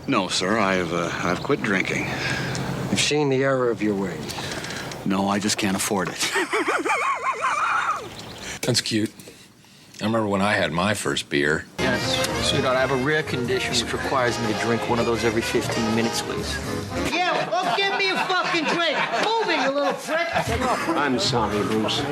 No, sir. I've quit drinking. You've seen the error of your ways. No, I just can't afford it. That's cute. I remember when I had my first beer. Yes, sweetheart, I have a rare condition which requires me to drink one of those every 15 minutes, please. Yeah, well, give me a fucking drink. Move it, you little prick. I'm sorry, Bruce.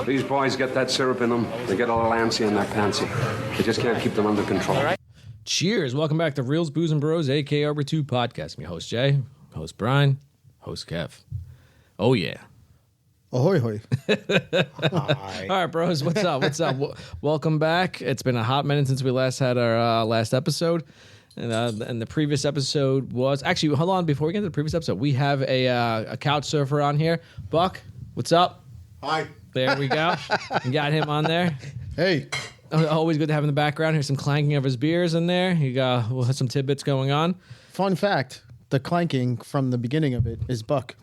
These boys get that syrup in them. They get a little antsy in their pantsy. They just can't keep them under control. Cheers. Welcome back to Reels, Booze, and Bros, a.k.a. RB2 podcast. I'm your host, Jay. Host, Brian. Host, Kev. Oh, yeah. Ahoy, hoy. All right, bros. What's up? Welcome back. It's been a hot minute since we last had our last episode. And the previous episode was... Actually, hold on. Before we get to the previous episode, we have a couch surfer on here. Buck, what's up? Hi. There we go. We got him on there. Hey. Always good to have in the background. Here's some clanking of his beers in there. We'll have some tidbits going on. Fun fact, the clanking from the beginning of it is Buck.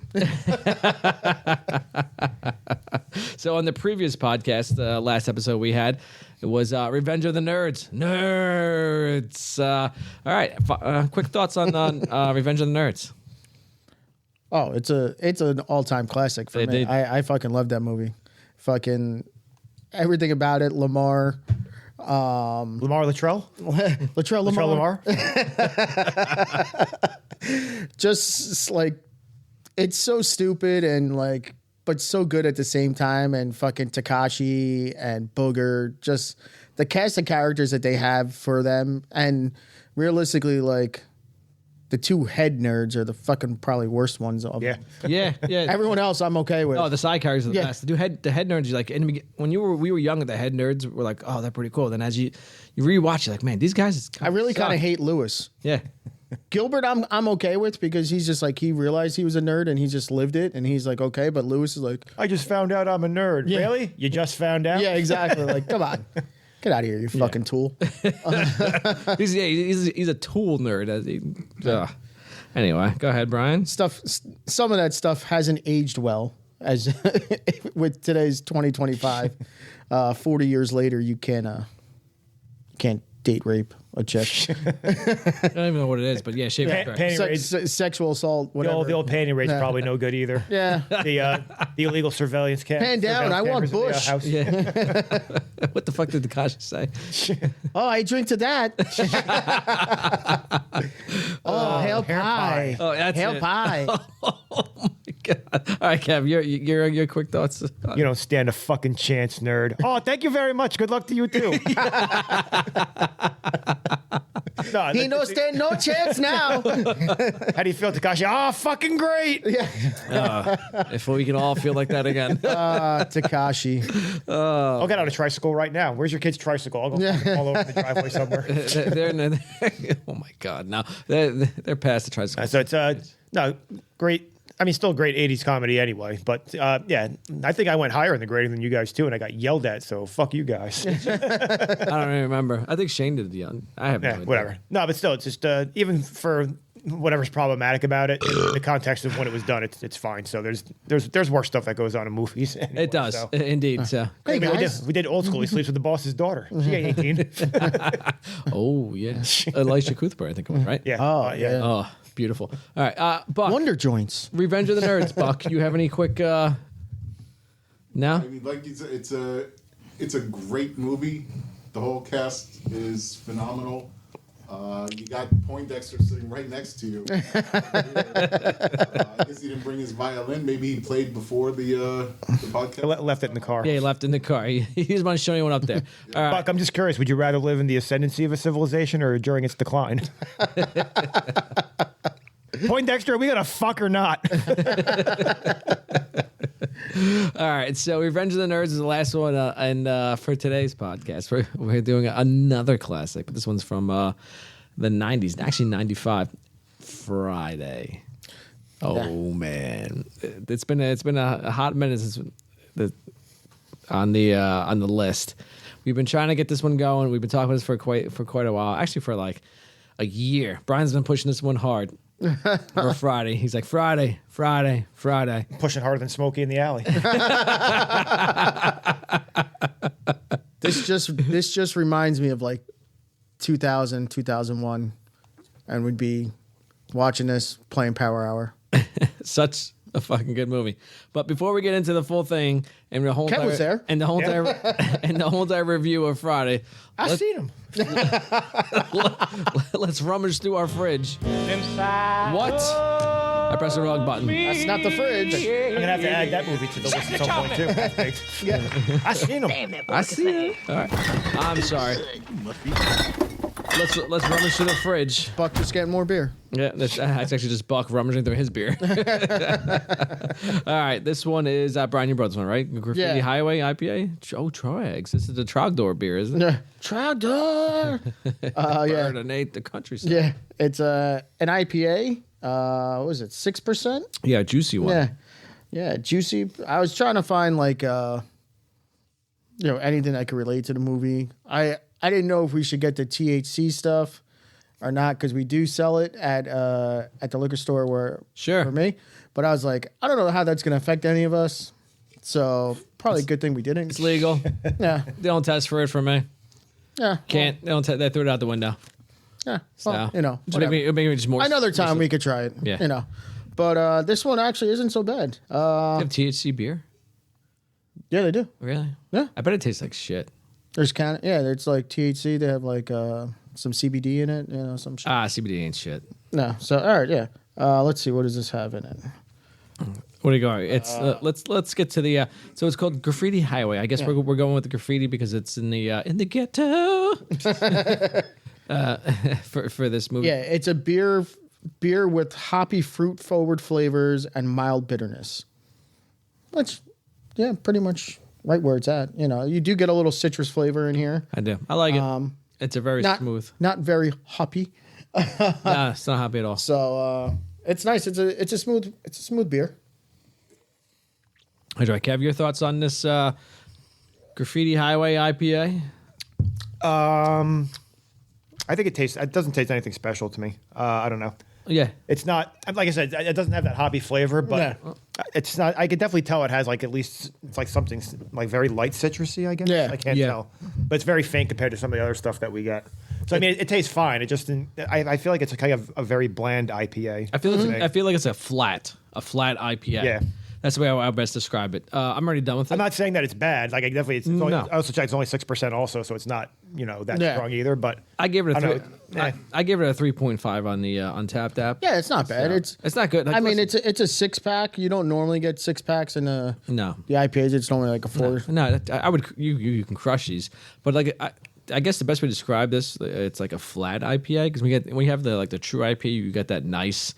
So on the previous podcast, the last episode we had, it was Revenge of the Nerds. All right. Quick thoughts on Revenge of the Nerds. Oh, it's an all-time classic for me. I fucking love that movie. Fucking everything about it. Lamar Latrell? Latrell Lamar. Just like, it's so stupid and like, but so good at the same time. And fucking Takashi and Booger, just the cast of characters that they have for them. And realistically, like, the two head nerds are the fucking probably worst ones of them. Yeah. Everyone else I'm okay with. Oh, the side characters are the Yeah. best. The head nerds, you're like, when we were young, the head nerds were like, oh, they're pretty cool. Then as you rewatch, you're like, man, these guys. I really kind of hate Lewis. Yeah. Gilbert, I'm okay with because he's just like, he realized he was a nerd and he just lived it and he's like, okay. But Lewis is like, I just found out I'm a nerd. Yeah. Really? You just found out? yeah, exactly. Like, come on, get out of here, you fucking tool. He's a tool nerd. Anyway, go ahead, Brian. Some of that stuff hasn't aged well as with today's 2025. 40 years later, you can't date rape a chick. I don't even know what it is, but yeah, shape Panty raid. Sexual assault, whatever. The old panty raid's probably no good either. Yeah. The illegal surveillance cam. Pan down, I want Bush. House. Yeah. What the fuck did Takashi say? Oh, I drink to that. Hail pie. Oh, that's Hail it. pie. Oh my god! All right, Kev, your quick thoughts. You don't stand a fucking chance, nerd. Oh, thank you very much. Good luck to you too. No, He no stand no chance now. How do you feel, Takashi? Oh, fucking great. If we can all feel like that again. Takashi. I'll get on a tricycle right now. Where's your kid's tricycle? I'll go all over the driveway somewhere. Oh my god! No, they're past the tricycle. So it's no great. I mean, still great 80s comedy anyway. But yeah, I think I went higher in the grading than you guys too, and I got yelled at. So fuck you guys. I don't even remember. I think Shane did the young. I have no idea. Whatever. No, but still, it's just even for whatever's problematic about it in the context of when it was done, it's fine. So there's worse stuff that goes on in movies. Anyway, It does so. indeed. So. Hey, I mean, guys. we did Old School. He sleeps with the boss's daughter. She ain't 18. Oh yeah, Elisha Cuthbert, I think it was right. Yeah. Oh, yeah. Oh, beautiful. All right, Buck. Wonder joints. Revenge of the Nerds, Buck. You have any quick? No. I mean, like it's a great movie. The whole cast is phenomenal. You got Poindexter sitting right next to you. I guess he didn't bring his violin. Maybe he played before the podcast. Left it in the car. Yeah, he left in the car. He just wanted to show anyone up there. All right. Buck, I'm just curious. Would you rather live in the ascendancy of a civilization or during its decline? Poindexter, are we gonna fuck or not? All right, so Revenge of the Nerds is the last one, and for today's podcast, we're doing another classic, but this one's from the 90s, actually 95, Friday. Oh man, it's been a hot minute since on the list. We've been trying to get this one going. We've been talking about this for quite a while, actually for like a year. Brian's been pushing this one hard. Or Friday. He's like, Friday. Pushing harder than Smokey in the alley. This just reminds me of like 2000, 2001. and we'd be watching this, playing Power Hour. Such a fucking good movie. But before we get into the full thing and the whole Ken was there. and the whole entire and the whole entire review of Friday, I've seen him. let's rummage through our fridge. What? I pressed the wrong button. That's not the fridge. I'm gonna have to add that movie to the list at some point too. Yeah, I've seen him. I see it. All right. I'm sorry. Let's rummage through the fridge. Buck just getting more beer. Yeah, that's actually just Buck rummaging through his beer. All right, this one is Brian, you brought this one, right? Graffiti Highway IPA. Oh, Troegs. This is the Trogdor beer, isn't it? Trogdor. Yeah. Bird and ate the countryside. Yeah, it's an IPA. What was it? 6%. Yeah, juicy one. Yeah, juicy. I was trying to find like anything that could relate to the movie. I didn't know if we should get the THC stuff or not because we do sell it at the liquor store for me. But I was like, I don't know how that's going to affect any of us. So probably a good thing we didn't. It's legal. Yeah. They don't test for it for me. Yeah. Can't. They don't. They threw it out the window. Yeah. So Well, it'll make me just more. another time we could try it. Yeah. But this one actually isn't so bad. They have THC beer. Yeah, they do. Really? Yeah. I bet it tastes like shit. There's it's like THC. They have like some CBD in it. Some shit. CBD ain't shit. No. So all right, yeah. Let's see. What does this have in it? What do you go? It's let's get to the. So it's called Graffiti Highway. I guess we're going with the graffiti because it's in the ghetto. For this movie. Yeah, it's a beer with hoppy fruit forward flavors and mild bitterness. Which, yeah, pretty much right where it's at. You do get a little citrus flavor in here. I do. I like it. It's a very smooth. Not very hoppy. Nah, it's not hoppy at all. So it's nice. It's a smooth beer. Hey, Kev, your thoughts on this Graffiti Highway IPA? I think it doesn't taste anything special to me. I don't know. Yeah. It's not, like I said, it doesn't have that hoppy flavor, but it's not, I could definitely tell it has like at least, it's like something like very light citrusy, I guess. Yeah. I can't tell. But it's very faint compared to some of the other stuff that we get. So, I mean, it tastes fine. It just, I feel like it's a kind of a very bland IPA. I feel like it's a flat IPA. Yeah. That's the way I would best describe it. I'm already done with it. I'm not saying that it's bad. Like, I definitely, it's only 6% also, so it's not, that strong either. But I gave it a 3. Yeah. I gave it a 3.5 on the Untapped app. Yeah, it's not bad. It's not good. Like, I mean, it's a 6-pack. You don't normally get 6-packs in the IPAs. It's normally like a 4. No, I would. You can crush these, but like I guess the best way to describe this, it's like a flat IPA because when you have the true IPA, you get that nice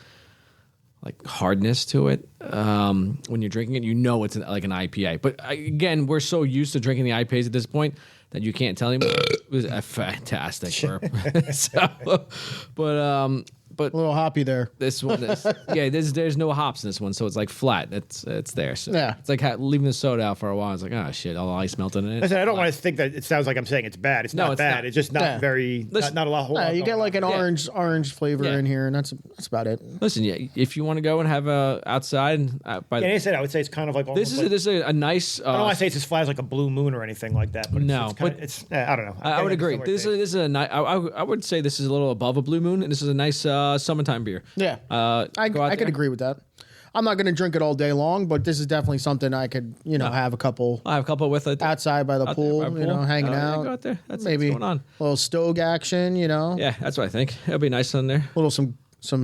like hardness to it. When you're drinking it, it's like an IPA. But again, we're so used to drinking the IPAs at this point that you can't tell him it was a fantastic burp. But a little hoppy there. This one is there's no hops in this one, so it's like flat. It's there. So yeah, it's like leaving the soda out for a while. It's like shit, all the ice melted in it. Listen, I don't want to think that it sounds like I'm saying it's bad. It's not bad. It's just not very not a lot. You get like an orange flavor in here, and that's about it. Listen, if you want to go and have outside, I would say it's kind of like this is a nice. I don't want to say it's as flat as like a Blue Moon or anything like that. But it's I don't know. I would agree. This is a nice. I would say this is a little above a Blue Moon, and this is a nice summertime beer. Yeah, I could agree with that. I'm not going to drink it all day long, but this is definitely something I could, have a couple. I have a couple with it outside by the pool, hanging out. Go out there. That's maybe what's going on. A little stove action, Yeah, that's what I think. It'll be nice on there. A little some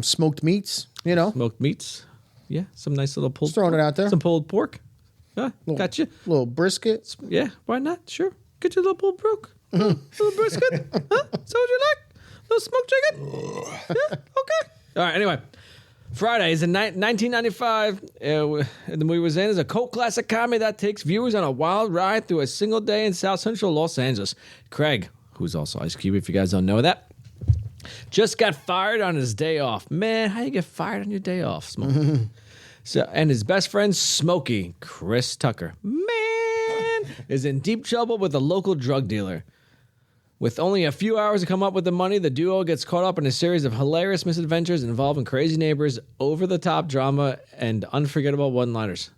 smoked meats, Smoked meats. Yeah, some nice little pulled. Just throwing it out there. Some pulled pork. Yeah, got you. Little brisket. Yeah, why not? Sure. Get you a little pulled pork. Little brisket. Huh? So would you like? Little smoked chicken? Yeah, okay. All right, anyway. Friday is in 1995. The movie was in is a cult classic comedy that takes viewers on a wild ride through a single day in South Central Los Angeles. Craig, who's also Ice Cube, if you guys don't know that, just got fired on his day off. Man, how you get fired on your day off, Smokey? And his best friend, Smokey, Chris Tucker, man, is in deep trouble with a local drug dealer. With only a few hours to come up with the money, the duo gets caught up in a series of hilarious misadventures involving crazy neighbors, over-the-top drama, and unforgettable one-liners.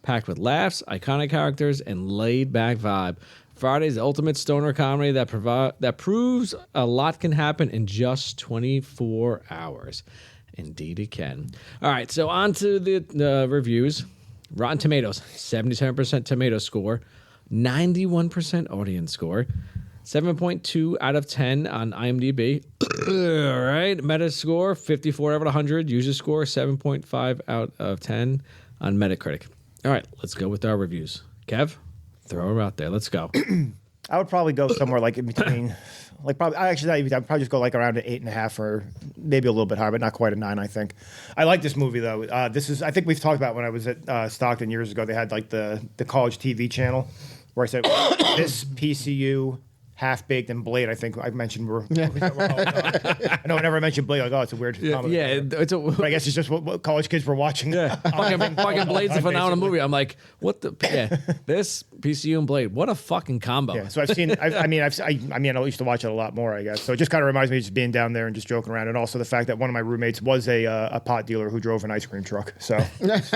Packed with laughs, iconic characters, and laid-back vibe. Friday's the ultimate stoner comedy that proves a lot can happen in just 24 hours. Indeed, it can. All right, so on to the reviews. Rotten Tomatoes, 77% tomato score, 91% audience score, 7.2 out of 10 on IMDb. All right, Metascore, 54 out of 100. User score, 7.5 out of 10 on Metacritic. All right, let's go with our reviews. Kev, throw her out there. Let's go. I would probably go somewhere like in between, like probably. I'd probably just go like around an 8.5 or maybe a little bit higher, but not quite a 9. I think. I like this movie though. I think we've talked about when I was at Stockton years ago. They had like the college TV channel where I said this PCU. Half Baked and Blade, I think I mentioned. I know whenever I mention Blade, like, oh, it's a weird comedy. Yeah, but I guess it's just what college kids were watching. Yeah, fucking Blade's a phenomenal movie. I'm like, what the? Yeah, this PCU and Blade, what a fucking combo. Yeah, so I've seen. I used to watch it a lot more, I guess. So it just kind of reminds me of just being down there and just joking around, and also the fact that one of my roommates was a pot dealer who drove an ice cream truck. So that's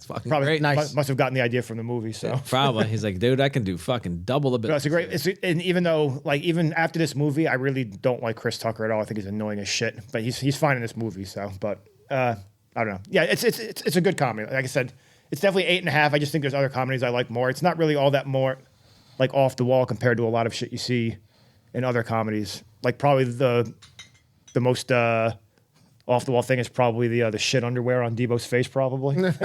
fucking probably great. Nice. Must have gotten the idea from the movie. So probably he's like, dude, I can do fucking double the business. It's a great. And even though, like, even after this movie, I really don't like Chris Tucker at all. I think he's annoying as shit. But he's fine in this movie. So, but I don't know. Yeah, it's a good comedy. Like I said, it's definitely 8.5. I just think there's other comedies I like more. It's not really all that more like off the wall compared to a lot of shit you see in other comedies. Like probably the most off the wall thing is probably the shit underwear on Debo's face, probably. With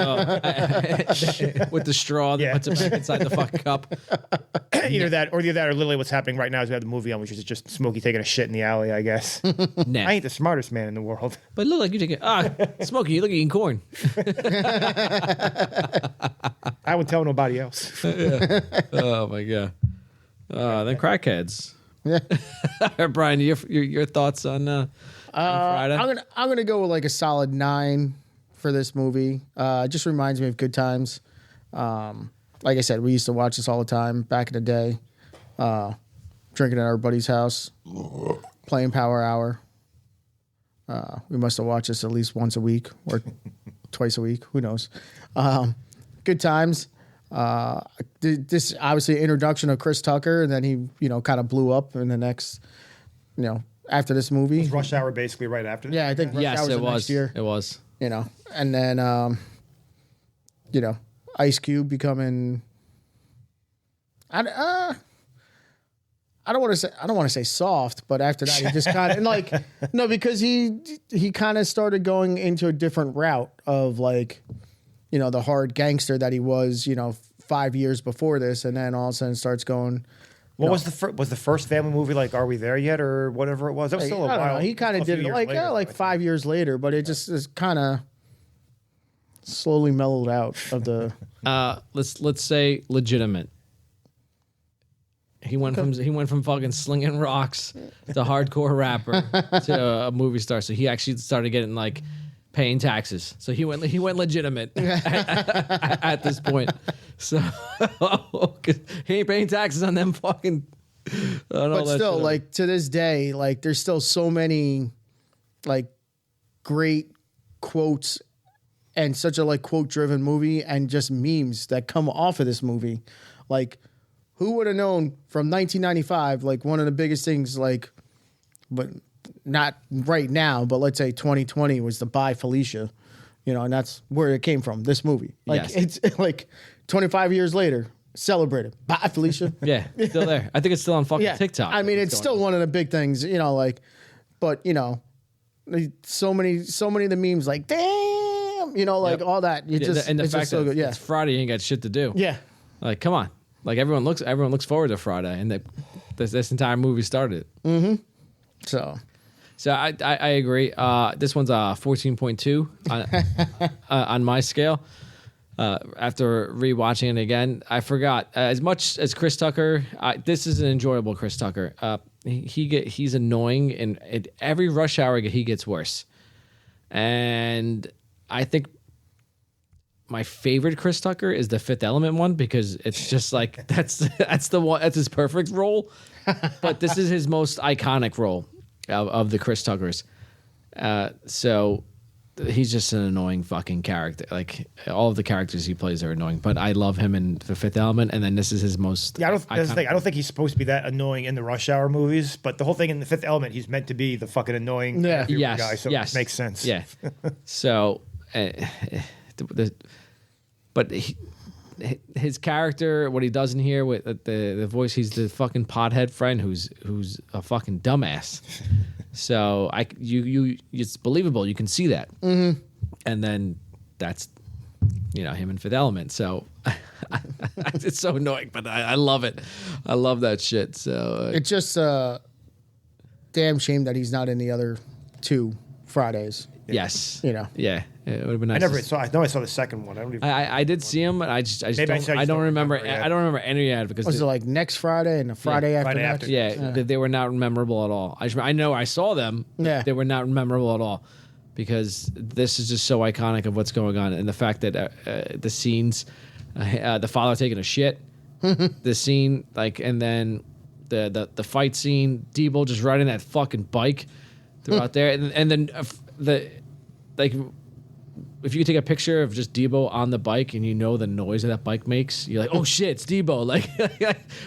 the straw that puts it back inside the fucking cup. Either that, or literally what's happening right now is we have the movie on, which is just Smokey taking a shit in the alley, I guess. Nah. I ain't the smartest man in the world. But look like you take it. Smokey, you look eating corn. I wouldn't tell nobody else. Oh my god. Then crackheads. Yeah. Brian, your thoughts on Friday? I'm gonna go with like a solid 9 for this movie. It just reminds me of good times. Like I said, we used to watch this all the time back in the day. Drinking at our buddy's house, playing Power Hour. We must have watched this at least once a week or twice a week. Who knows? Good times. This obviously introduction of Chris Tucker, and then he kind of blew up in the next after this movie. Was Rush Hour basically right after this? Yeah, I think Rush Hour was the next year. It was. And then Ice Cube becoming I don't want to say soft, but after that he just kind of like no, because he kind of started going into a different route of like the hard gangster that he was 5 years before this, and then all of a sudden starts going. What was the first family movie like? Are We There Yet or whatever it was? That was still a while. He kind of did it like 5 years later, but it just is kind of slowly mellowed out of the. Let's say legitimate. He went from fucking slinging rocks to hardcore rapper to a movie star. So he actually started getting like paying taxes. So he went legitimate at this point. So he ain't paying taxes on them fucking. But still, like to this day, like there's still so many like great quotes and such a like quote driven movie and just memes that come off of this movie. Like who would have known from 1995, like one of the biggest things, like, but not right now, but let's say 2020 was the Bye Felicia, and that's where it came from, this movie. Like It's like 25 years later, celebrated. Bye Felicia. Yeah, still there. I think it's still on fucking TikTok. I mean, it's still one of the big things, but so many of the memes like, damn, like all that. And the it's fact just so good. Yeah. It's Friday, you ain't got shit to do. Yeah. Like, come on. Like everyone looks forward to Friday, and this entire movie started. Mm-hmm. So I agree. This one's 14.2 on my scale. After rewatching it again, I forgot as much as Chris Tucker. This is an enjoyable Chris Tucker. He's annoying, and at every Rush Hour he gets worse. And I think my favorite Chris Tucker is the Fifth Element one because it's just like that's the one, that's his perfect role. But this is his most iconic role of the Chris Tuckers. So he's just an annoying fucking character. Like all of the characters he plays are annoying, but I love him in The Fifth Element, and then this is his most. Yeah, that's the thing. I don't think he's supposed to be that annoying in the Rush Hour movies, but the whole thing in The Fifth Element, he's meant to be the fucking annoying guy, so it makes sense. Yeah. So, but his character, what he does in here with the voice, he's the fucking pothead friend who's a fucking dumbass. So it's believable. You can see that, and then that's him in Fifth Element. So it's so annoying, but I love it. I love that shit. So it's just a damn shame that he's not in the other 2 Fridays. Yes, yeah. It would have been nice. I know I saw the second one. I don't even. I did see him, but I just don't remember. I don't remember any of it because was it like next Friday and the Friday after next? Yeah, they were not memorable at all. I know I saw them. Yeah, they were not memorable at all because this is just so iconic of what's going on, and the fact that the scenes, the father taking a shit, the scene and then the fight scene, Debo just riding that fucking bike throughout there, and then if you take a picture of just Debo on the bike and the noise that bike makes, you're like, oh shit, it's Debo. Like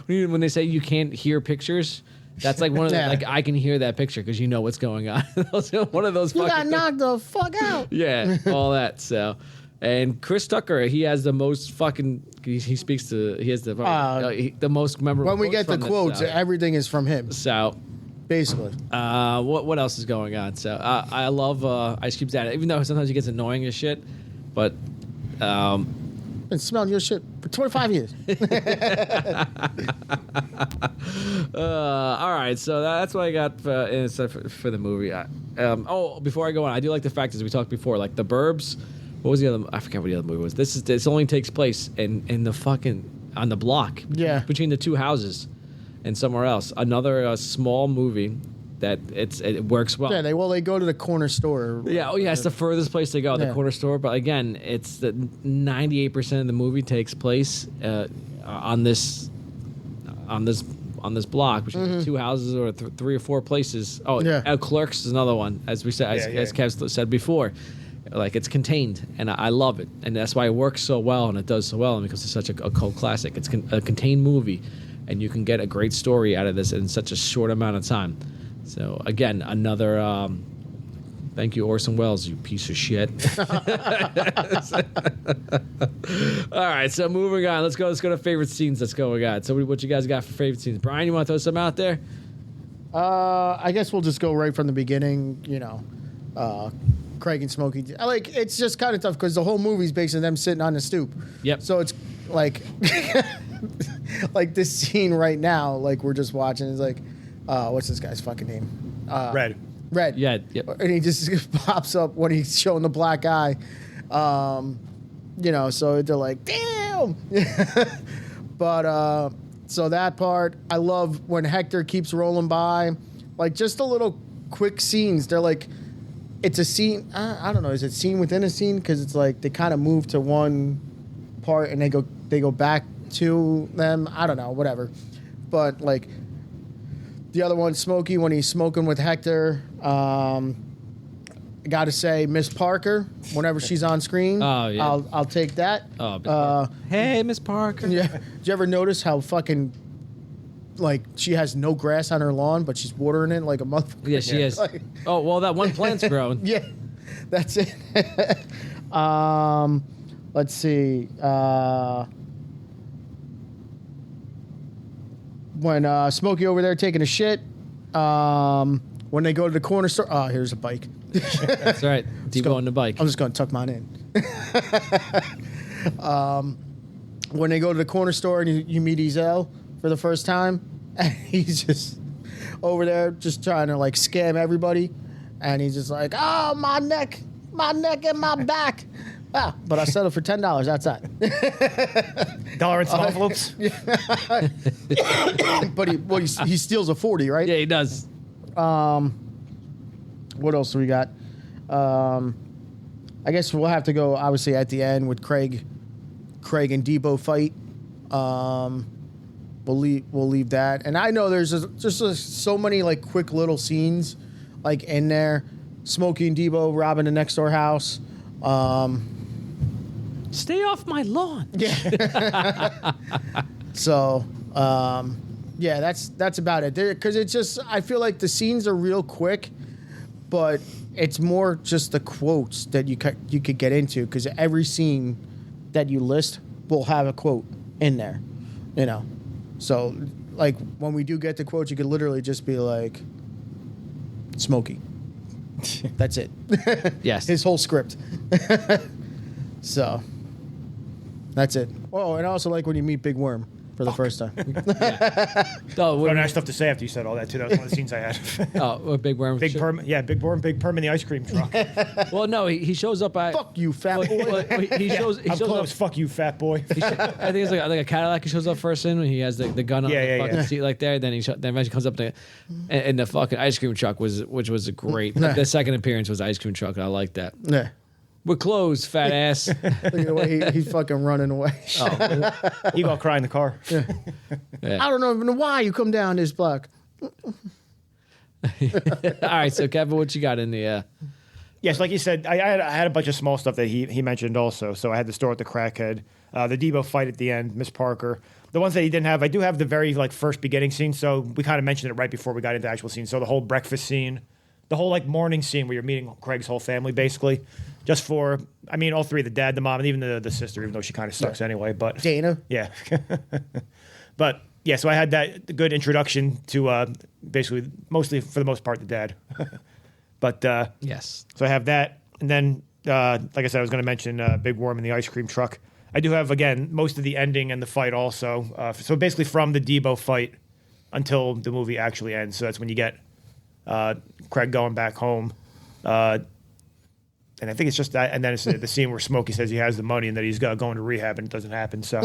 when they say you can't hear pictures, that's like one of the, I can hear that picture because you know what's going on. One of those. You got knocked the fuck out. Yeah, all that. So, and Chris Tucker, he has the most fucking. He has the most memorable. When we get the quotes, everything is from him. So. Basically. What else is going on? So I love Ice Cube's dad, even though sometimes he gets annoying as shit. But been smelling your shit for 25 years. All right, so that's what I got for the movie. Before I go on, I do like the fact, as we talked before, like The Burbs. What was the other? I forget what the other movie was. This only takes place in the fucking on the block. Yeah. Between the 2 houses. And somewhere else, another small movie that it works well. Yeah, they go to the corner store. Yeah, it's the furthest place to go, the corner store. But again, it's the 98% of the movie takes place on this block, which is 2 houses or 3 or 4 places. Clerks is another one, as we said, as Kev said before. Like it's contained, and I love it, and that's why it works so well, and it does so well, and because it's such a cult classic. It's a contained movie. And you can get a great story out of this in such a short amount of time. So again, another thank you, Orson Welles, you piece of shit. All right, so moving on. Let's go to favorite scenes. Let's go. We got. So what you guys got for favorite scenes? Brian, you want to throw some out there? I guess we'll just go right from the beginning. Craig and Smokey. It's just kind of tough because the whole movie's based on them sitting on the stoop. Yep. So it's like. Like this scene right now, like we're just watching, is like, what's this guy's fucking name? Red. Yeah. Yep. And he just pops up when he's showing the black eye. So they're like, damn. But so that part, I love when Hector keeps rolling by, like just the little quick scenes. They're like, it's a scene. I don't know, is it scene within a scene? Because it's like they kind of move to one part and they go back to them. I don't know, whatever. But like the other one, Smokey, when he's smoking with Hector, I gotta say, Miss Parker, whenever she's on screen, I'll take that. Hey, Miss Parker. Yeah. Did you ever notice how fucking like she has no grass on her lawn, but she's watering it like a motherfucker? Yeah, she is. Like, that one plant's growing. Yeah, that's it. Let's see. When Smokey over there taking a shit, when they go to the corner store, here's a bike. That's right. Debo on the bike. I'm just going to tuck mine in. When they go to the corner store and you meet Ezel for the first time, and he's just over there just trying to like scam everybody, and he's just like, oh, my neck and my back. But I settled for $10 outside. Dollar in some envelopes. But he steals a 40, right? Yeah, he does. What else do we got? I guess we'll have to go obviously at the end with Craig and Debo fight. We'll leave that. And I know there's just so many like quick little scenes like in there Smokey and Debo robbing the next door house. Stay off my lawn. So, yeah, that's about it. Because it's just, I feel like the scenes are real quick, but it's more just the quotes that you could get into. Because every scene that you list will have a quote in there, you know. So, like, when we do get the quotes, you could literally just be like, Smokey. That's it. Yes. His whole script. So, that's it. Oh, and I also like when you meet Big Worm for the first time. Oh, But I had stuff to say after you said all that too. That was one of the scenes I had. Big Worm. Big Perm, yeah, Big Worm in the ice cream truck. Well, no, he shows up at. Fuck you, fat boy. He shows I'm up. close. Fuck you, fat boy. I think it's like a Cadillac. He shows up first in when he has the gun on the fucking seat like there. Then then eventually comes up and the fucking ice cream truck which was a great. The second appearance was ice cream truck. And I like that. Yeah. We're closed, fat ass. Look at the way he's fucking running away. He gonna cry in the car. I don't even know why you come down this block. All right, so Kevin, what you got in the? Yes, like you said, I had a bunch of small stuff that he mentioned also. So I had the store with the crackhead, the Debo fight at the end, Miss Parker. The ones that he didn't have, I do have the very first beginning scene. So we kind of mentioned it right before we got into the actual scene. So the whole breakfast scene, the whole morning scene where you're meeting Craig's whole family, basically, just for all three, the dad, the mom, and even the sister, even though she kind of sucks anyway. But Dana. yeah, but yeah. So I had that good introduction to basically mostly for the most part the dad. But Yes. so I have that, and then like I said, I was going to mention Big Worm in the ice cream truck. I do have again most of the ending and the fight also. So basically from the Debo fight until the movie actually ends. So that's when you get Craig going back home. And I think it's just that, and then it's the scene where Smokey says he has the money and that he's going to rehab, and it doesn't happen. So,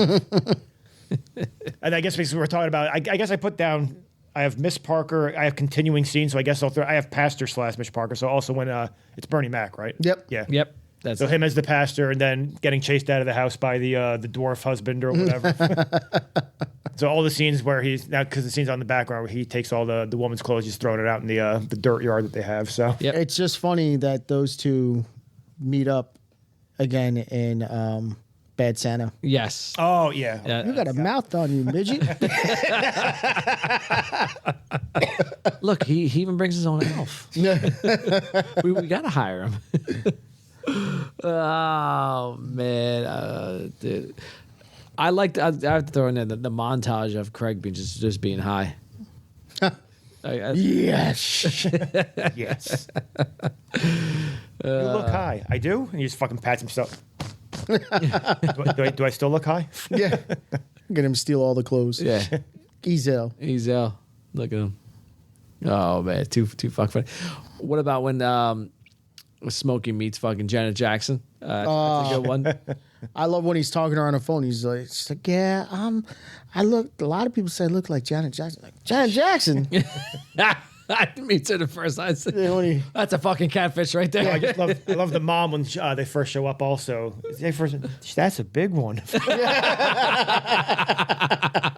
and I guess basically we're talking about. I guess I put down. I have Miss Parker. I have continuing scenes, so I guess I have pastor / Miss Parker. So also when it's Bernie Mac, right? Yep. Yeah. Yep. That's So him as the pastor, and then getting chased out of the house by the dwarf husband or whatever. So all the scenes where he's now, because the scenes on the background where he takes all the woman's clothes, he's throwing it out in the dirt yard that they have. So Yep. It's just funny that those two meet up again in Bad Santa. Yes. Oh yeah. You got a mouth on you, midget. Look, he even brings his own elf. we gotta hire him. Oh man, dude. I have to throw in there the montage of Craig being just being high. Yes. Yes. You look high. I do. And he just fucking pats himself. do I still look high? Yeah. Get him steal all the clothes. Yeah. Ezel. He's look at him. Oh man, too fucking funny. What about when Smokey meets fucking Janet Jackson? That's a good one. I love when he's talking to her on the phone. She's like, yeah, a lot of people say I look like Janet Jackson. Like, Janet Jackson? I meet her the first time. I said, Yeah, when he- that's a fucking catfish right there. I love the mom when they first show up also. That's a big one.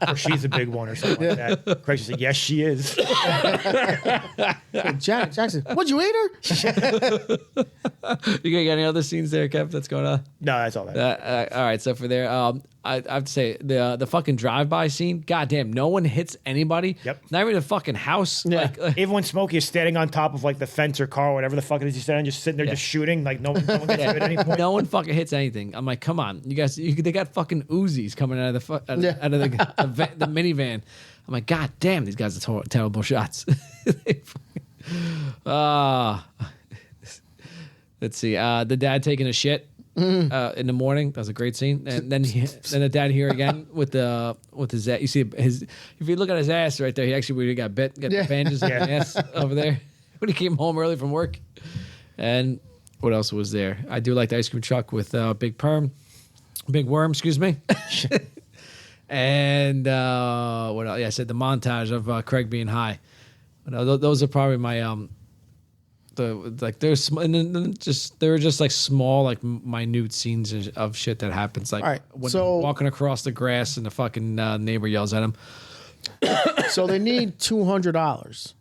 Or she's a big one or something like that. Craig just said, yes, she is. Janet Jackson. Would you eat her? You got any other scenes there, Kev, that's going on? No, that's all that. All right, so for there, I have to say the fucking drive-by scene. Goddamn, no one hits anybody. Yep. Not even a fucking house. Yeah. Even when Smokey is standing on top of the fence or car or whatever the fuck it is he's standing, just sitting there just shooting, no one gets hit at any point. No one fucking hits anything. I'm like, come on, you guys. They got fucking Uzis coming out of the minivan. I'm like, god damn, these guys are terrible shots. Let's see. The dad taking a shit in the morning. That was a great scene. And then the dad here again with his ass. You see his. If you look at his ass right there, he actually really got bit. Got the bandages in his ass over there when he came home early from work. And what else was there? I do like the ice cream truck with Big Worm. Excuse me. And what else? Yeah, I said the montage of Craig being high. Those are probably my they're just small minute scenes of shit that happens All right, when so- walking across the grass and the fucking neighbor yells at him. So they need $200.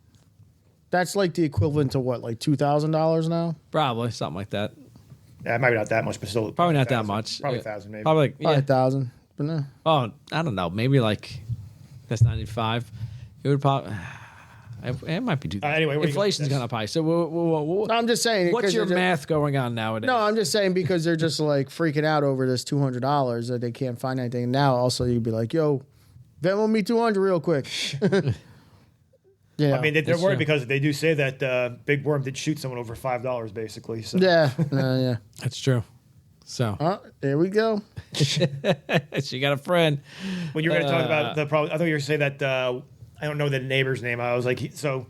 That's like the equivalent to what, like $2,000 now? Probably something like that. Yeah, maybe not that much, but still. Probably not that much. Probably Yeah. 1,000 maybe. Probably like, Probably yeah. 1,000. But no. Oh, I don't know. Maybe like that's 95. It would probably. It might be 2,000. Anyway, where you go with inflation's this? gone up high. So No, I'm just saying. what's 'cause your they're math going on nowadays? No, I'm just saying because they're just like freaking out over this $200 that they can't find anything. Now, also, you'd be like, yo, Venmo me 200 real quick. Yeah. I mean, they're That's worried true. because they do say that Big Worm did shoot someone over $5, basically. So. Yeah. Yeah. That's true. So There we go. she got a friend. When you were going to talk about the problem, I thought you were saying that I don't know the neighbor's name. I was like, so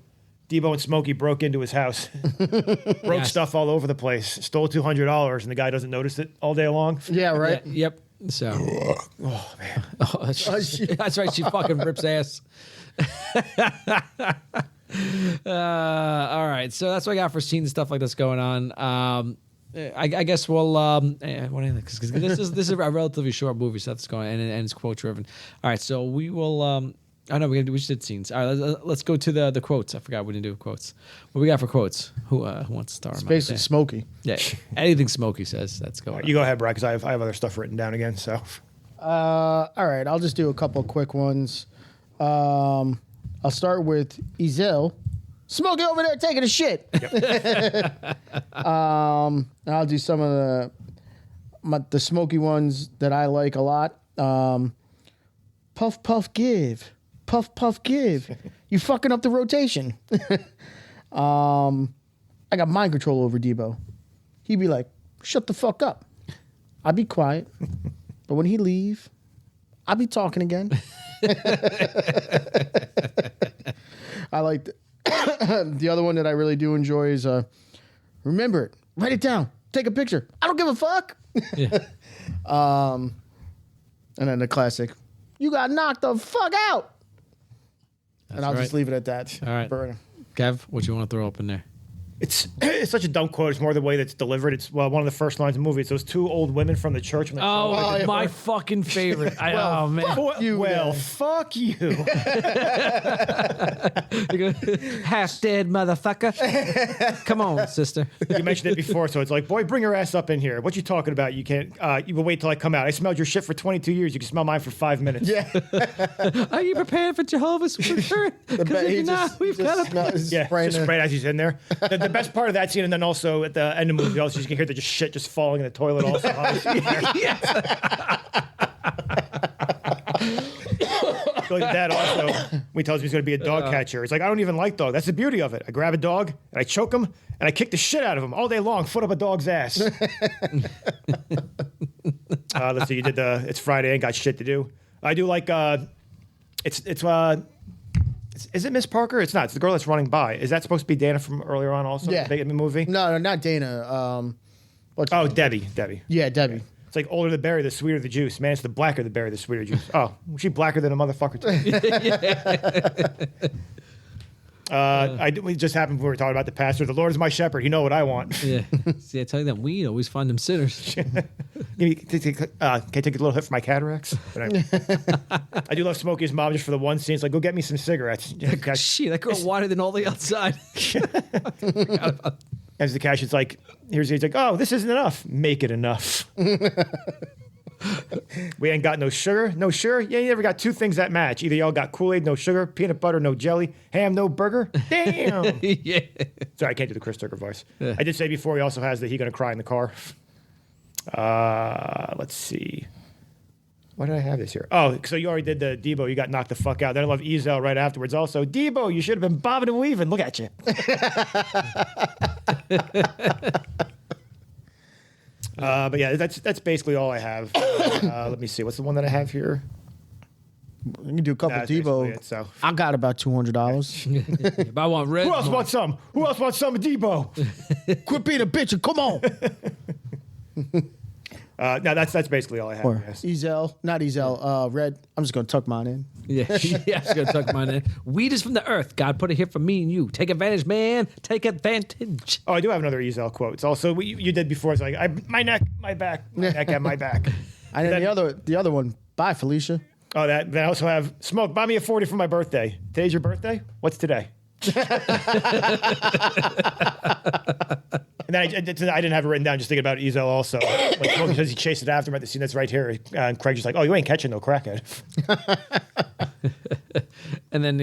Debo and Smokey broke into his house, broke Yes. stuff all over the place, stole $200, and the guy doesn't notice it all day long. Yeah, right. Yeah, yep. So. Oh man, That's right. She fucking rips ass. All right. So that's what I got for seeing stuff like this going on. I guess we'll. Because this is a relatively short movie, so that's going and it's quote driven. All right. So we will. I know we just did scenes. All right. Let's go to the quotes. I forgot we didn't do quotes. What we got for quotes? Who wants to start? It's basically Smokey. Yeah. Anything Smokey says, that's going on. you go ahead, Brad, because I have other stuff written down again. So All right. I'll just do a couple quick ones. I'll start with Ezel. Smokey over there taking a shit. I'll do some of the Smokey ones that I like a lot. Puff, puff, give. Puff, puff, give. You fucking up the rotation. I got mind control over Debo. He'd be like, shut the fuck up. I'd be quiet. But when he leave, I'd be talking again. I like the other one that I really do enjoy is remember it, write it down, take a picture. I don't give a fuck. Yeah. And then the classic, you got knocked the fuck out. And I'll just right. leave it at that. All right. Burn. Kev, what you want to throw up in there? it's such a dumb quote. It's more the way that's delivered. It's one of the first lines of the movie. It's those two old women from the church. And Oh, my fucking favorite. Oh, man. Fuck you. Half dead motherfucker. Come on, sister. You mentioned it before, so it's like, boy, bring your ass up in here. What you talking about? You can't. You will wait till I come out. I smelled your shit for 22 years. You can smell mine for 5 minutes. Yeah. Are you prepared for Jehovah's return? Because if you're not, we've got to. Yeah, just spraying as he's in there. The best part of that scene, and then also at the end of the movie, also you can hear the just shit just falling in the toilet. Also, so like that also, when he tells me he's going to be a dog catcher, he's like, I don't even like dogs. That's the beauty of it. I grab a dog and I choke him and I kick the shit out of him all day long, foot up a dog's ass. Let's see, you did It's Friday, ain't got shit to do. I do like is it Miss Parker? It's not. It's the girl that's running by. Is that supposed to be Dana from earlier on also? Yeah. In the movie? No, not Dana. Debbie. Yeah, Debbie. It's like older the berry, the sweeter the juice. Man, it's the blacker the berry, the sweeter juice. Oh, she blacker than a motherfucker too. We just happened when we were talking about the pastor. The Lord is my shepherd. You know what I want. Yeah. See, I tell you that weed always find them sinners. Can I take a little hit for my cataracts? But I do love Smokey's mom just for the one scene. It's like, go get me some cigarettes. Shit, that girl wider than all the outside. As the cash, it's like, he's like, oh, this isn't enough. Make it enough. We ain't got no sugar. No sugar? Yeah, you never got two things that match. Either y'all got Kool-Aid, no sugar, peanut butter, no jelly, ham, no burger. Damn. Yeah. Sorry, I can't do the Chris Tucker voice. Yeah. I did say before he also has the he gonna cry in the car. Let's see. Why did I have this here? Oh, so you already did the Debo. You got knocked the fuck out. Then I love Ezel right afterwards. Also, Debo, you should have been bobbing and weaving. Look at you. But yeah, that's basically all I have. Let me see. What's the one that I have here? You can do a couple Debo. It, so. I got about $200. But I want red. Who else wants some? Who else wants some of Debo? Quit being a bitch and come on. No, that's basically all I have. Or Yes. Ezel, not Ezel. Red. I'm just gonna tuck mine in. Yeah, yeah, I was gonna tuck mine in. Weed is from the earth. God put it here for me and you. Take advantage, man. Take advantage. Oh, I do have another Ezel quote. It's also you did before. It's like my neck, my back, my neck, and my back. And then the other one. Bye, Felicia. Oh, that. Then I also have smoke. Buy me a 40 for my birthday. Today's your birthday. What's today? And then I didn't have it written down, just thinking about Ezel also. When Smokey says he chased it after him at the scene that's right here. And Craig's just like, oh, you ain't catching no crackhead. And then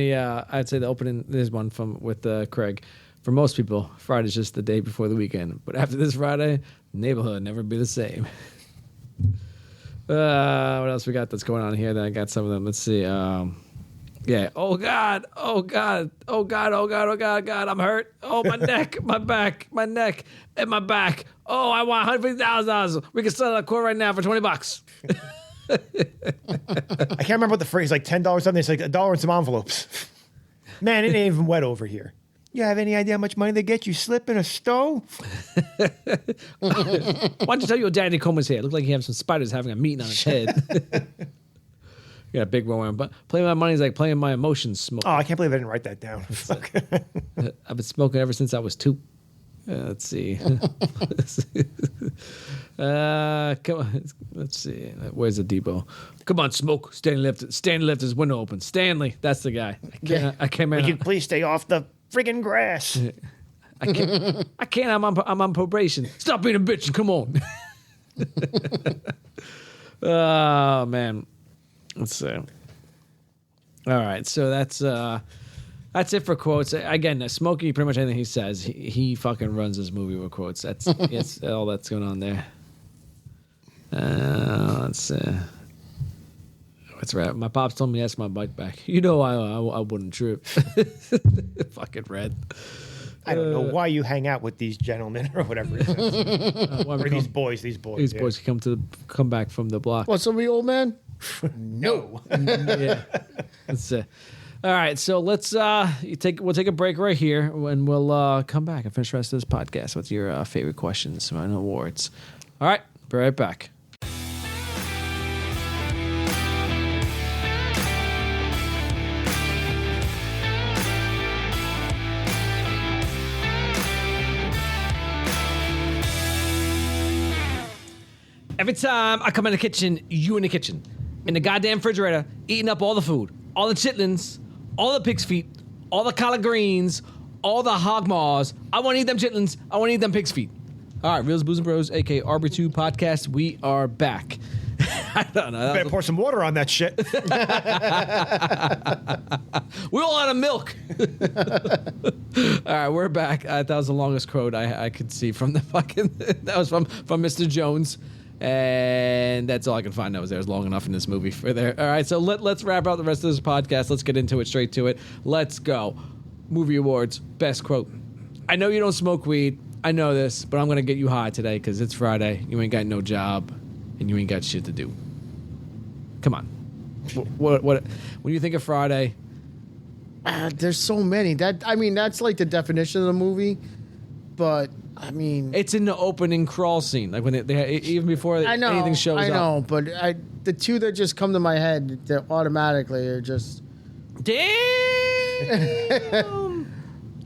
I'd say the opening, there's one with Craig. For most people, Friday's just the day before the weekend. But after this Friday, neighborhood never be the same. What else we got that's going on here? Then I got some of them. Let's see. Yeah. Oh God. Oh God. Oh God. Oh God. Oh God. God. I'm hurt. Oh, my neck, my back, my neck, and my back. Oh, I want $150,000. We can sell that court right now for $20. I can't remember what the phrase, like $10 something. It's like $1 in some envelopes. Man, it ain't even wet over here. You have any idea how much money they get you slipping a stove? Why don't you tell your daddy to comb his hair? It looked like he had some spiders having a meeting on his head. You got a big one, but playing my money is like playing my emotions. Smoke. Oh, I can't believe I didn't write that down. I've been smoking ever since I was 2. Let's see. Come on. Let's see. Where's the depot? Come on, smoke. Stanley left his window open. Stanley, that's the guy. I can't. Would you please stay off the friggin' grass? I can't. I'm on probation. Stop being a bitch and come on. Oh man. Let's see. All right, so that's it for quotes. Again, Smokey, pretty much anything he says, he fucking runs his movie with quotes. That's all that's going on there. Let's see. What's right? My pops told me that's my bike back. You know I wouldn't trip. Fucking red. I don't know why you hang out with these gentlemen or whatever it is. Or these boys. These boys come back from the block. What's up, the old man? No. Yeah. That's it. All right, so let's we'll take a break right here, and we'll come back and finish the rest of this podcast with your favorite questions and awards. All right, be right back. Every time I come in the kitchen, you in the kitchen. In the goddamn refrigerator, eating up all the food. All the chitlins, all the pig's feet, all the collard greens, all the hog maws. I want to eat them chitlins. I want to eat them pig's feet. All right, Reels, Booze, and Bros, a.k.a. RB2 podcast. We are back. I don't know. Better pour some water on that shit. We're all out of milk. All right, we're back. That was the longest quote I could see from the fucking... That was from Mr. Jones. And that's all I can find out was there was long enough in this movie for there. All right, so let's wrap up the rest of this podcast. Let's get into it, straight to it. Let's go. Movie awards, best quote. I know you don't smoke weed. I know this, but I'm going to get you high today because it's Friday. You ain't got no job, and you ain't got shit to do. Come on. What when you think of Friday? There's so many. That's like the definition of the movie. But I mean, it's in the opening crawl scene, like when they even before anything shows up. I know, but the two that just come to my head that automatically are just damn.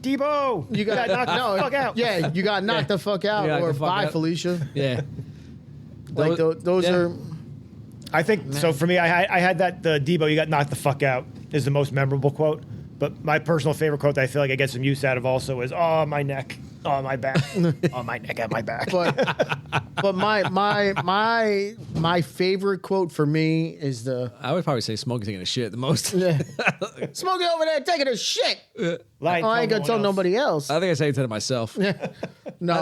Debo, you got knocked the fuck out. Yeah, you got knocked the fuck out, or bye, Felicia. Yeah, like those are. I think so. For me, I had that the Debo, you got knocked the fuck out is the most memorable quote. But my personal favorite quote that I feel like I get some use out of also is, "Oh, my neck, oh, my back, oh, my neck at my back." But my favorite quote for me is I would probably say Smokey taking a shit the most. Yeah. Smokey over there taking a shit. I ain't gonna tell nobody else. I think I say it to myself. No,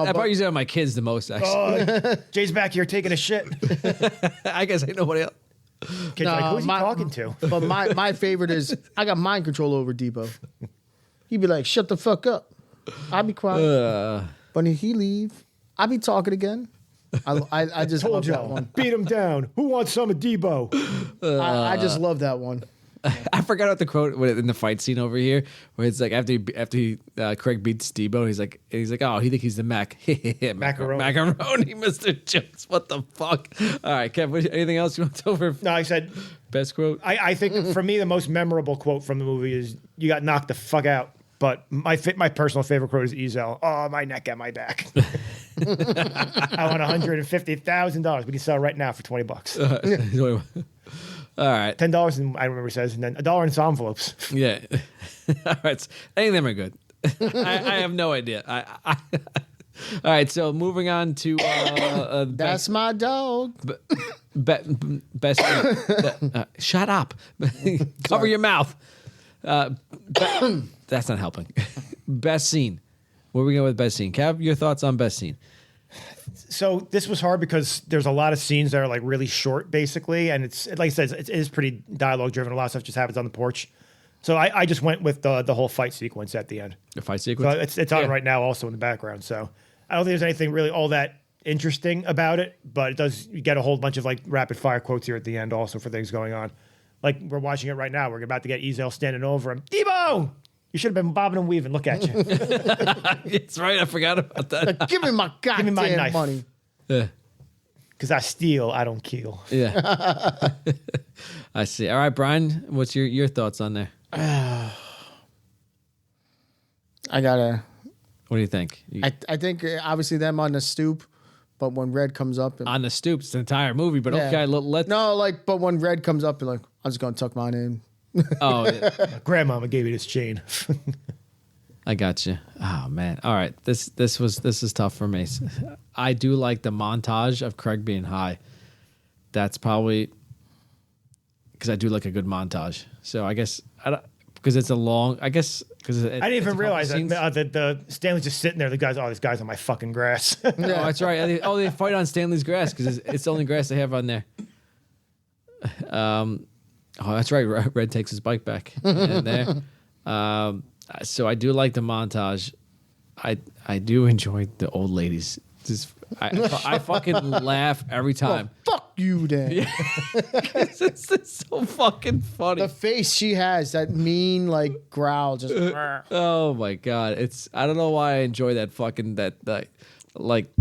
I probably use it on my kids the most. Actually, Jay's back here taking a shit. I guess ain't nobody else. Kids are like, who's he talking to? But my favorite is, I got mind control over Debo. He'd be like, shut the fuck up. I'd be quiet. But if he leave, I'd be talking again. I just love that one. Beat him down. Who wants some of Debo? I just love that one. I forgot about the quote in the fight scene over here, where it's like after Craig beats Debo, he's like, oh, he think he's the macaroni, Mr. Jones. What the fuck? All right, Kev, anything else you want to over? No, I said best quote. I think for me the most memorable quote from the movie is, "You got knocked the fuck out." But my personal favorite quote is Ezel. "Oh, my neck at my back." I want $150,000. We can sell it right now for $20. All right. $10, and I remember he says, and then $1 in envelopes. Yeah. All right. Any of them are good. I have no idea. All right. So moving on to That's my dog. best. Shut up. Cover your mouth. That's not helping. Best scene. Where are we going with best scene? Cav, your thoughts on best scene? So this was hard because there's a lot of scenes that are like really short, basically, and it's like I said, it is pretty dialogue driven. A lot of stuff just happens on the porch. So I just went with the whole fight sequence at the end. The fight sequence. So it's on right now, also in the background. So I don't think there's anything really all that interesting about it, but it does. You get a whole bunch of like rapid fire quotes here at the end, also for things going on. Like we're watching it right now. We're about to get Ezel standing over him. Debo, you should have been bobbing and weaving. Look at you. That's right. I forgot about that. Give me my goddamn knife. money. Yeah. Because I steal, I don't kill. Yeah. I see. All right, Brian, what's your thoughts on there? I gotta. What do you think? I think obviously them on the stoop, but when Red comes up On the stoop, it's the entire movie, but Yeah. okay, let's. no, like, but when Red comes up and like, I'm just gonna tuck mine in. Oh, yeah. Grandmama gave me this chain. I got you. Oh man. All right. This is tough for me. I do like the montage of Craig being high. That's probably because I do like a good montage. So I guess because it's a long. I guess because I didn't even realize that the Stanley's just sitting there. The guy's, this guy's on my fucking grass. Oh, that's right. They fight on Stanley's grass because it's the only grass they have on there. Oh, that's right. Red takes his bike back. And there. So I do like the montage. I do enjoy the old ladies. I fucking laugh every time. Well, fuck you, then. Yeah. it's so fucking funny. The face she has, that mean like growl, just. Oh my god! I don't know why I enjoy that like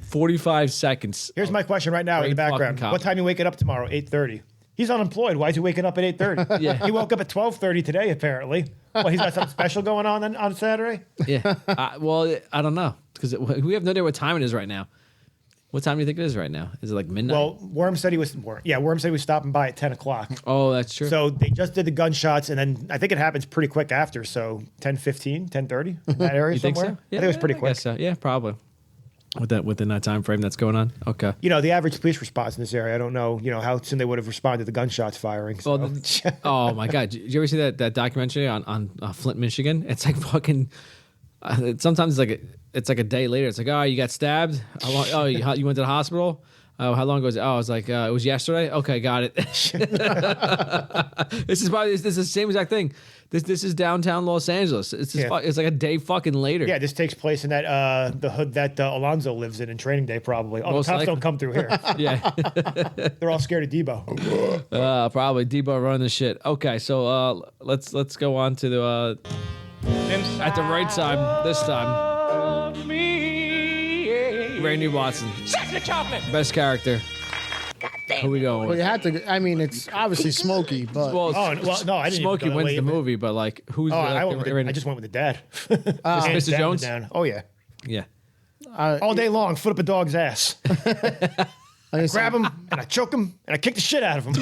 45 seconds. Here's my question right now in the Great fucking background. comedy. What time you waking up tomorrow? 8:30. He's unemployed. Why is he waking up at 8:30? Yeah. He woke up at 12:30 today, apparently. Well, he's got something special going on Saturday? Yeah. Well, I don't know because we have no idea what time it is right now. What time do you think it is right now? Is it like midnight? Well, Worm said he was stopping by at 10 o'clock. Oh, that's true. So they just did the gunshots, and then I think it happens pretty quick after. So 10:15, 10:30 in that area you think somewhere. so? Yeah, I think it was pretty quick. guess so. Yeah, probably. Within that time frame that's going on. Okay. You know, the average police response in this area, I don't know, how soon they would have responded to the gunshots firing. So. Well, oh my god! Did you ever see that documentary on Flint, Michigan? It's like fucking. Sometimes it's like a day later. It's like, oh, you got stabbed. Oh, you went to the hospital. Oh, how long ago was it? Oh, I was like, it was yesterday. Okay, got it. This is the same exact thing. This is downtown Los Angeles. It's like a day fucking later. Yeah, this takes place in that the hood that Alonzo lives in Training Day, probably. Oh, Most the cops likely. don't come through here. Yeah. They're all scared of Debo. Probably Debo running the shit. Okay, so let's go on to the at the right time this time. Randy Watson, best character. Who we going Well, with? you have to. I mean, it's obviously Smokey, but no, I didn't. Smokey even wins wait the a minute. movie, but like who's? I just went with the dad. Mr. Hands down, Jones? down. Oh yeah, Yeah. all day long, foot up a dog's ass. I grab him and I choke him and I kick the shit out of him.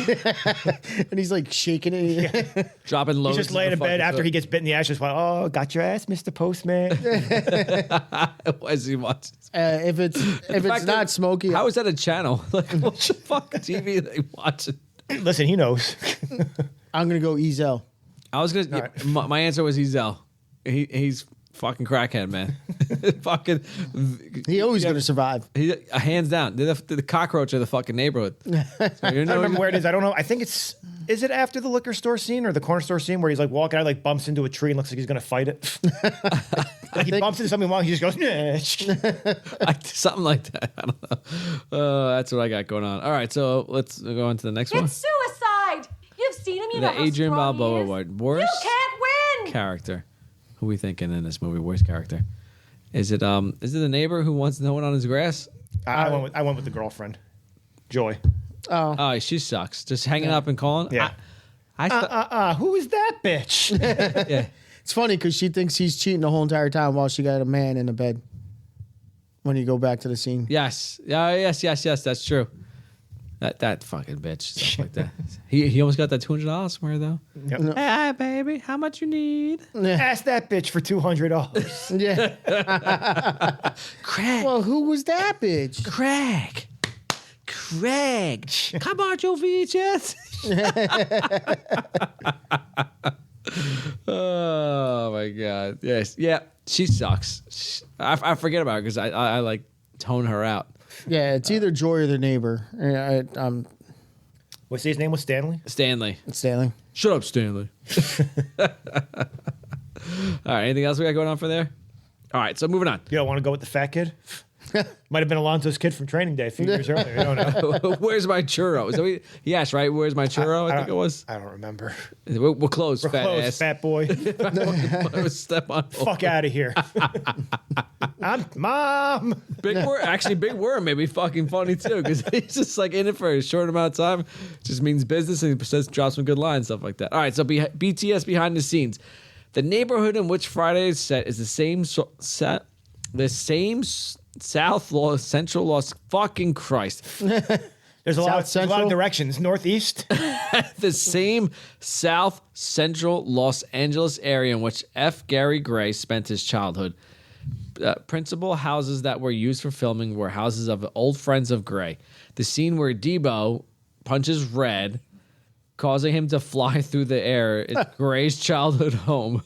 and he's like shaking it. Dropping loads. He's just laying in bed after he gets bit in the ass. Just like, oh, got your ass, Mr. Postman. As he watches. If it's fact not that- Smokey, How is that a channel? Like what the fuck TV are they watching? Listen, he knows. I'm gonna go Ezel. I was gonna. right. My answer was Ezel. He's fucking crackhead, man. Fucking. He always gonna survive. He hands down. They're the cockroach of the fucking neighborhood. So I don't remember where it is. I don't know. I think it's. Is it after the liquor store scene or the corner store scene where he's like walking out, like bumps into a tree and looks like he's gonna fight it? Like he bumps into something wrong, he just goes, nah. Something like that. I don't know. That's what I got going on. All right, so let's go on to the next one. It's suicide. You've seen him. You know The how Adrian strong he Balboa is. Award. You Worst can't win. character. Who we thinking in this movie? Worst character. Is it the neighbor who wants no one on his grass? I went with the girlfriend, Joy. Oh, she sucks. Just hanging up and calling. Yeah. Who is that bitch? Yeah. It's funny because she thinks he's cheating the whole entire time while she got a man in the bed. When you go back to the scene, Yes. Yes. That's true. That fucking bitch. Stuff like that. He almost got that $200 somewhere though. Yep. Hey, baby, how much you need? Ask that bitch for $200. Yeah. Craig. Well, who was that bitch? Craig. Come on, your VHS. Oh my god. Yes. Yeah. She sucks. I forget about her because I like tone her out. Yeah, it's either Joy or the neighbor. What's his name? Was Stanley? Stanley. Stanley. Shut up, Stanley. All right. Anything else we got going on for there? All right. So moving on. You don't want to go with the fat kid? Might have been Alonzo's kid from Training Day a few years earlier. I don't know. Where's my churro? Is that what he asked, right? Where's my churro? I think it was. I don't remember. We're close, We're fat close, ass. fat boy. Step on. Fuck out of here. I'm Mom. Big Worm. Actually, Big Worm may be fucking funny too because he's just like in it for a short amount of time. Just means business and he says drops some good lines, stuff like that. All right, so BTS behind the scenes. The neighborhood in which Friday is set is the same South Los, Central Los, fucking Christ. There's a lot of directions. Northeast. The same South Central Los Angeles area in which F. Gary Gray spent his childhood. Principal houses that were used for filming were houses of old friends of Gray. The scene where Debo punches Red, causing him to fly through the air, is Gray's childhood home.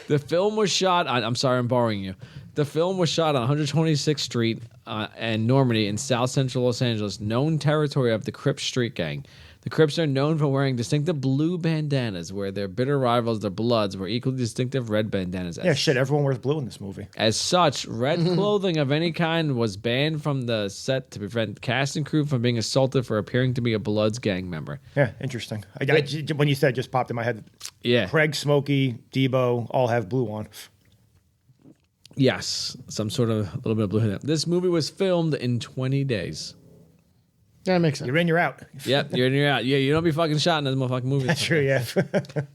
The film was shot on, I'm sorry, I'm borrowing you. The film was shot on 126th Street and Normandy in South Central Los Angeles, known territory of the Crips street gang. The Crips are known for wearing distinctive blue bandanas, where their bitter rivals, the Bloods, wear equally distinctive red bandanas. Yeah, shit, everyone wears blue in this movie. As such, red clothing of any kind was banned from the set to prevent cast and crew from being assaulted for appearing to be a Bloods gang member. Yeah, interesting. When you said it, just popped in my head. Yeah. Craig, Smokey, Debo all have blue on. Yes, some sort of a little bit of blue. This movie was filmed in 20 days. That makes sense. You're in, you're out. Yep, you're in, you're out. Yeah, you don't be fucking shot in this motherfucking movie. That's true, yeah.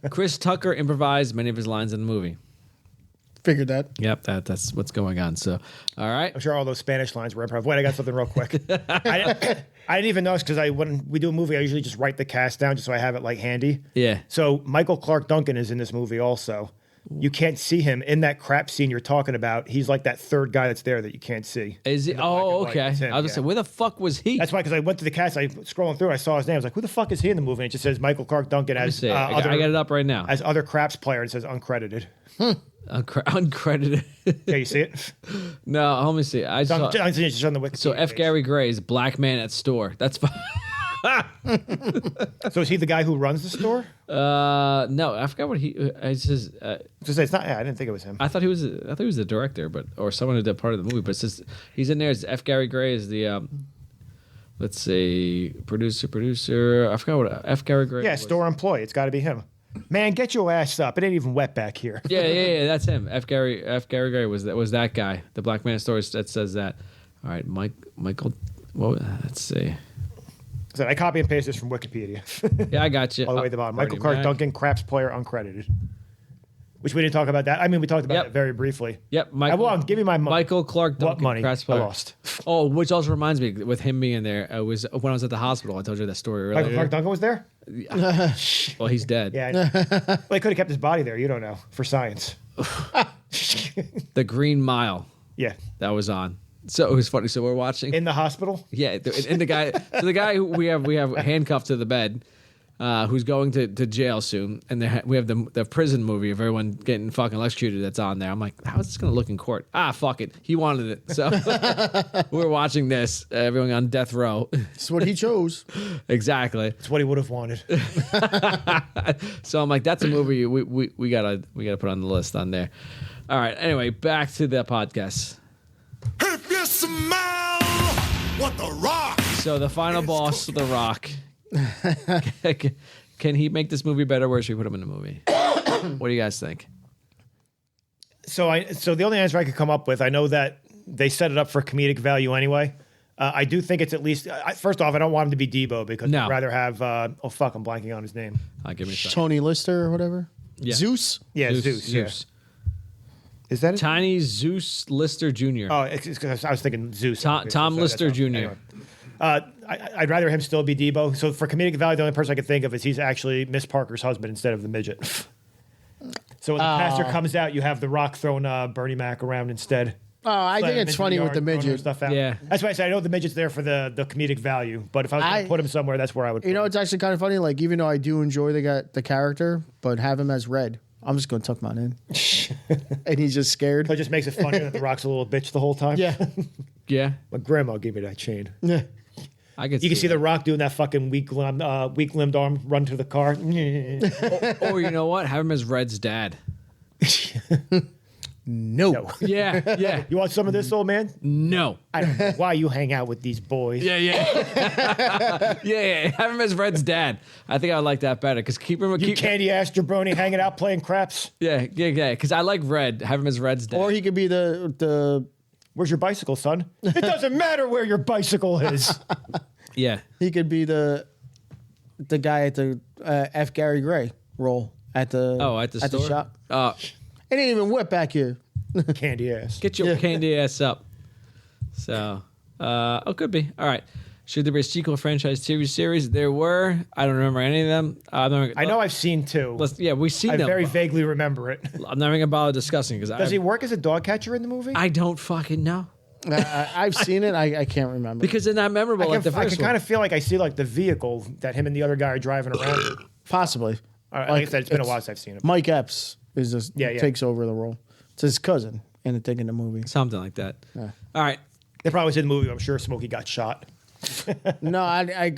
Chris Tucker improvised many of his lines in the movie. Figured that. Yep, that's what's going on. So, all right. I'm sure all those Spanish lines were improv. Wait, I got something real quick. I didn't even notice because when we do a movie, I usually just write the cast down just so I have it like handy. Yeah. So Michael Clark Duncan is in this movie also. You can't see him in that crap scene you're talking about. He's like that third guy that's there that you can't see. Is he? Oh, okay. I was gonna say, where the fuck was he? That's why, because I went to the cast, I scrolling through, I saw his name. I was like, who the fuck is he in the movie? And it just says Michael Clark Duncan as I got it up right now. as other craps player. It says uncredited. Uncredited. Yeah, you see it? No, let me see. It's on the Wikipedia So F. page. Gary Gray is black man at store. That's fine. So is he the guy who runs the store? No, I forgot what he. It says. It's not. Yeah, I didn't think it was him. I thought he was the director, or someone who did part of the movie. But it says he's in there. As F. Gary Gray is the. Let's see, producer. I forgot what F. Gary Gray. Yeah, was. store employee. It's got to be him. Man, get your ass up. It ain't even wet back here. Yeah, that's him. F. Gary Gray was that guy. The black man at store that says that. All right, Michael. Well, let's see. So I copy and paste this from Wikipedia. Yeah, I got you. All the way at the bottom. Michael Bernie Clark Mac. Duncan, craps player, uncredited. Which we didn't talk about that. I mean, we talked about it very briefly. Yep. Give me my money. Michael Clark Duncan. What money? Craps I player. lost. Oh, which also reminds me, with him being there, it was when I was at the hospital. I told you that story earlier. Michael Clark Duncan was there? Well, he's dead. Yeah. I know. Well, he could have kept his body there. You don't know. For science. The Green Mile. Yeah. That was on. So it was funny. So we're watching In the hospital? Yeah, and the guy who we have handcuffed to the bed, who's going to jail soon, and we have the prison movie of everyone getting fucking electrocuted that's on there. I'm like, how is this gonna look in court? Fuck it, he wanted it, so we're watching this. Everyone on death row. It's what he chose. Exactly. It's what he would have wanted. So I'm like, that's a movie we gotta put on the list on there. All right. Anyway, back to the podcast. If you smell what the Rock. So the final boss, The Rock. Can he make this movie better? Where should we put him in the movie? What do you guys think? So the only answer I could come up with, I know that they set it up for comedic value anyway. I do think it's at least. First off, I don't want him to be Debo because I'd rather have. I'm blanking on his name. Give me a second. Tony Lister or whatever. Yeah. Zeus. Yeah, Zeus. Yeah. Is that it? Tiny Zeus Lister Jr. Oh, it's 'cause I was thinking Zeus. Tom Lister Jr. Anyway. I'd rather him still be Debo. So for comedic value, the only person I could think of is he's actually Miss Parker's husband instead of the midget. So when the pastor comes out, you have The Rock throwing Bernie Mac around instead. Oh, I think Slamming it's into funny with yard, the throwing midget. Stuff out. Yeah. That's why I said I know the midget's there for the comedic value. But if I was going to put him somewhere, that's where I would put You know, him. it's actually kind of funny. Like, even though I do enjoy the character, but have him as Red, I'm just going to tuck mine in. And he's just scared. So it just makes it funnier that The Rock's a little bitch the whole time. Yeah. Yeah. My grandma gave me that chain. Yeah. I could You can see The Rock doing that fucking weak-limbed arm run to the car. Or you know what? Have him as Red's dad. No. Yeah. Yeah. You want some of this, old man? No. I don't know why you hang out with these boys. Yeah. Yeah. Have him as Red's dad. I think I would like that better because keep him. You candy-ass jabroni hanging out playing craps. Yeah. Because I like Red. Have him as Red's dad. Or he could be the Where's your bicycle, son? It doesn't matter where your bicycle is. Yeah. he could be the guy at the F. Gary Gray role at the at the store? shop. Oh, It ain't even wet back here. Candy ass. get your candy ass up. So, could be. All right. Should there be a sequel franchise TV series? There were. I don't remember any of them. I know I've seen two. We've seen I them. very vaguely remember it. I'm not even gonna bother discussing because Does he work as a dog catcher in the movie? I don't fucking know I've seen it. I can't remember. because they're not memorable like the I first can one. kind of feel like I see like the vehicle that him and the other guy are driving around. Possibly. Like I said, it's been a while since I've seen it. Mike Epps is just Yeah. takes over the role. It's his cousin in the movie. Something like that. Yeah. All right. They probably said the movie. I'm sure Smokey got shot. No, I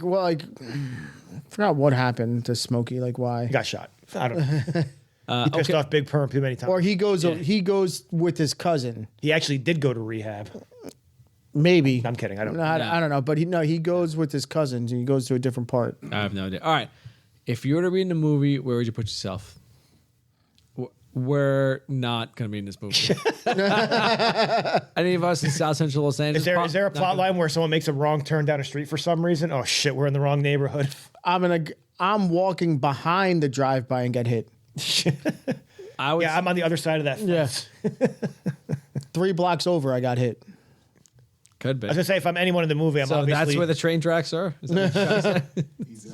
forgot what happened to Smokey. Like why? He got shot. I don't know. He pissed off Big Perm too many times. Or he goes with his cousin. He actually did go to rehab. Maybe. I'm kidding. I don't No, know. I don't know. But he goes with his cousins and he goes to a different part. I have no idea. All right. If you were to be in the movie, where would you put yourself? We're not going to be in this movie. Any of us in South Central Los Angeles? Is there a plot line where someone makes a wrong turn down a street for some reason? Oh shit, we're in the wrong neighborhood. I'm walking behind the drive-by and get hit. I'm on the other side of that fence. Yeah. 3 blocks over, I got hit. Could be. I was gonna say if I'm anyone in the movie, I'm So obviously. that's where the train tracks are? Is that what you're trying to say?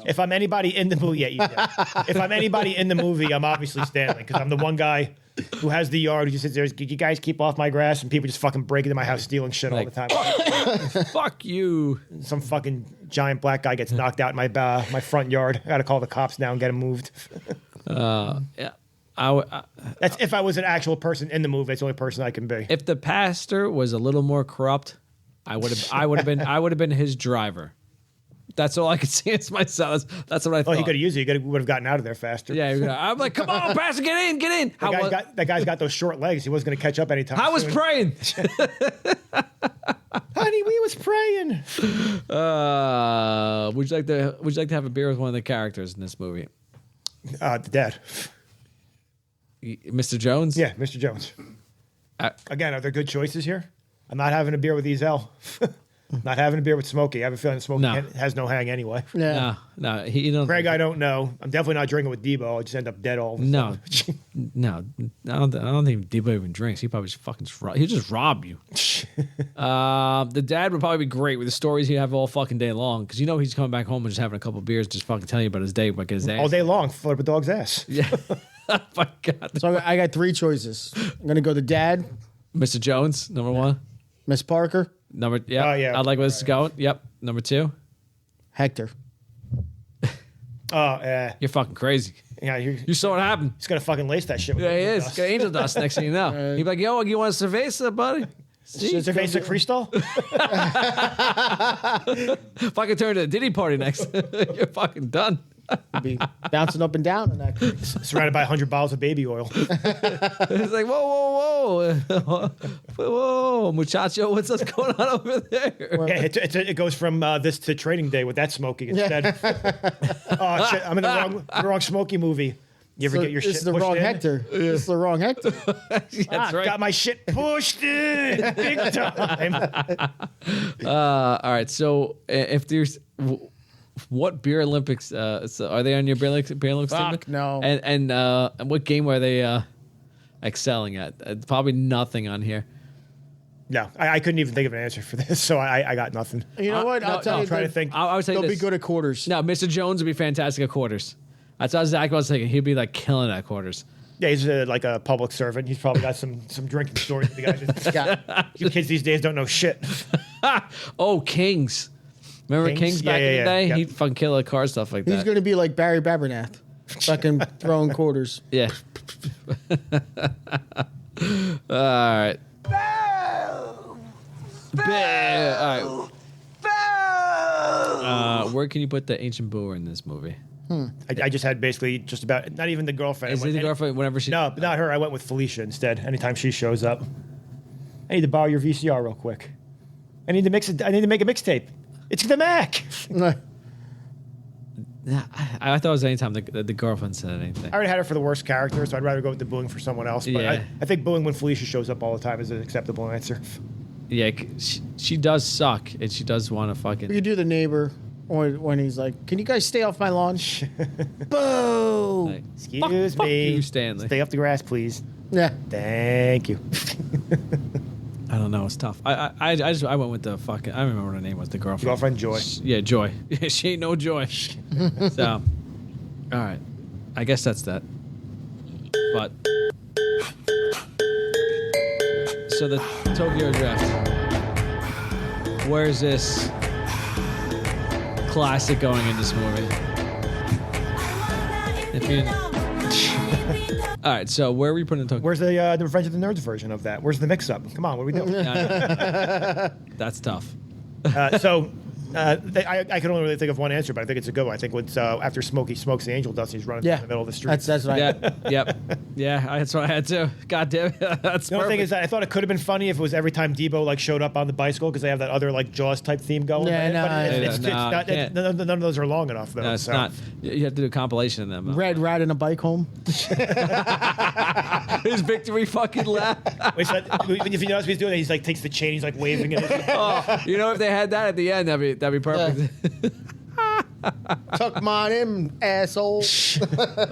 If I'm anybody in the movie, if I'm anybody in the movie, I'm obviously Stanley because I'm the one guy who has the yard who just sits there. You guys keep off my grass, and people just fucking break into my house, stealing shit all the time. Fuck you. Some fucking giant black guy gets knocked out in my front yard. I gotta call the cops now and get him moved. Yeah. That's if I was an actual person in the movie. That's the only person I can be. If the pastor was a little more corrupt, I would have been his driver. That's all I could see as myself. That's what I thought. Oh, he could have used it. He would have gotten out of there faster. Yeah, I'm like, come on, pastor, get in. That guy's got those short legs. He wasn't going to catch up anytime. I was soon. praying. Honey, we was praying. Would you like to have a beer with one of the characters in this movie? The dad. Mr. Jones? Yeah, Mr. Jones. Again, are there good choices here? I'm not having a beer with Ezel. Not having a beer with Smokey. I have a feeling Smokey has no hang anyway. Yeah. No. He don't. Craig, I don't know. I'm definitely not drinking with Debo. I'll just end up dead all of a No, sudden. no. I don't think Debo even drinks. He probably he'll just rob you. The dad would probably be great with the stories he'd have all fucking day long because he's coming back home and just having a couple of beers, just fucking telling you about his day, about his ass. All day long, flip a dog's ass. Yeah. Oh my God. So I got 3 choices. I'm gonna go the dad, Mr. Jones, number 1. Miss Parker, Yeah. I like where this is going. Yep. Number 2. Hector. You're fucking crazy. Yeah, You saw what happened. He's gonna fucking lace that shit with Yeah, he angel is. dust. Got angel dust next thing you know. He'd be like, yo, you want a cerveza, buddy? Cerveza Cristal? Fucking turn to a Diddy party next. You're fucking done. Be bouncing up and down in that. Surrounded by 100 bottles of baby oil. It's like, whoa, muchacho, what's going on over there? Yeah, it goes from this to Training Day with that smoking instead. Oh shit! I'm in the wrong Smoky movie. You ever get your shit This is the pushed wrong in? Hector. This is the wrong Hector. That's right. Got my shit pushed in big time. All right. So if there's what beer Olympics so are they on your beer Olympics team? No. And what game are they excelling at? Probably nothing on here. No, I couldn't even think of an answer for this, so I got nothing. You know what? I'll tell you. trying to think. I would say They'll be this. good at quarters. No, Mr. Jones would be fantastic at quarters. That's what Zach was thinking. He'd be like killing at quarters. Yeah, he's like a public servant. He's probably got some drinking stories. The guy just, you kids these days don't know shit. Oh, Kings. Remember Kings back in the day? Yep. He'd fucking kill at car stuff like that. He's going to be like Barry Babernath, fucking throwing quarters. Yeah. All right. All right. Where can you put the ancient boer in this movie? I just had basically just about not even the girlfriend. Is it the girlfriend whenever she? No, not her. I went with Felicia instead. Anytime she shows up, I need to borrow your VCR real quick. I need to make a mixtape. It's the Mac. I thought it was anytime the girlfriend said anything. I already had her for the worst character, so I'd rather go with the booing for someone else. But Yeah. I think booing when Felicia shows up all the time is an acceptable answer. Yeah, she does suck, and she does want to fucking. We could do the neighbor when he's like, "Can you guys stay off my lawn?" Boo! Like, Excuse fuck me, you, Stanley. Stay off the grass, please. Yeah. Thank you. I don't know. It's tough. I went with the fucking. I don't remember what her name was. The girlfriend. Girlfriend Joy. Yeah, Joy. She ain't no Joy. So, all right. I guess that's that. But so the Tokyo Drift. Where's this classic going in this movie? If you. All right, so where are we putting Tokyo? Where's the Revenge of the Nerds version of that? Where's the mix-up? Come on, what are we doing? That's tough. I can only really think of one answer, but I think it's a good one. I think it's after Smokey smokes the angel dust, he's running Yeah. in the middle of the street. That's right. Yep. Yeah, that's what I had to. God damn it. That's The only thing perfect. is that I thought it could have been funny if it was every time Debo like showed up on the bicycle because they have that other like Jaws type theme going. Yeah, but no, it's no, not, can't. none of those are long enough though. No, it's so. not. You have to do a compilation of them. Red riding a bike home. His victory fucking lap. Wait, so if you notice what he's doing, he's like takes the chain, he's like waving it. Oh, you know, if they had that at the end, that'd be perfect. Tuck mine in, asshole.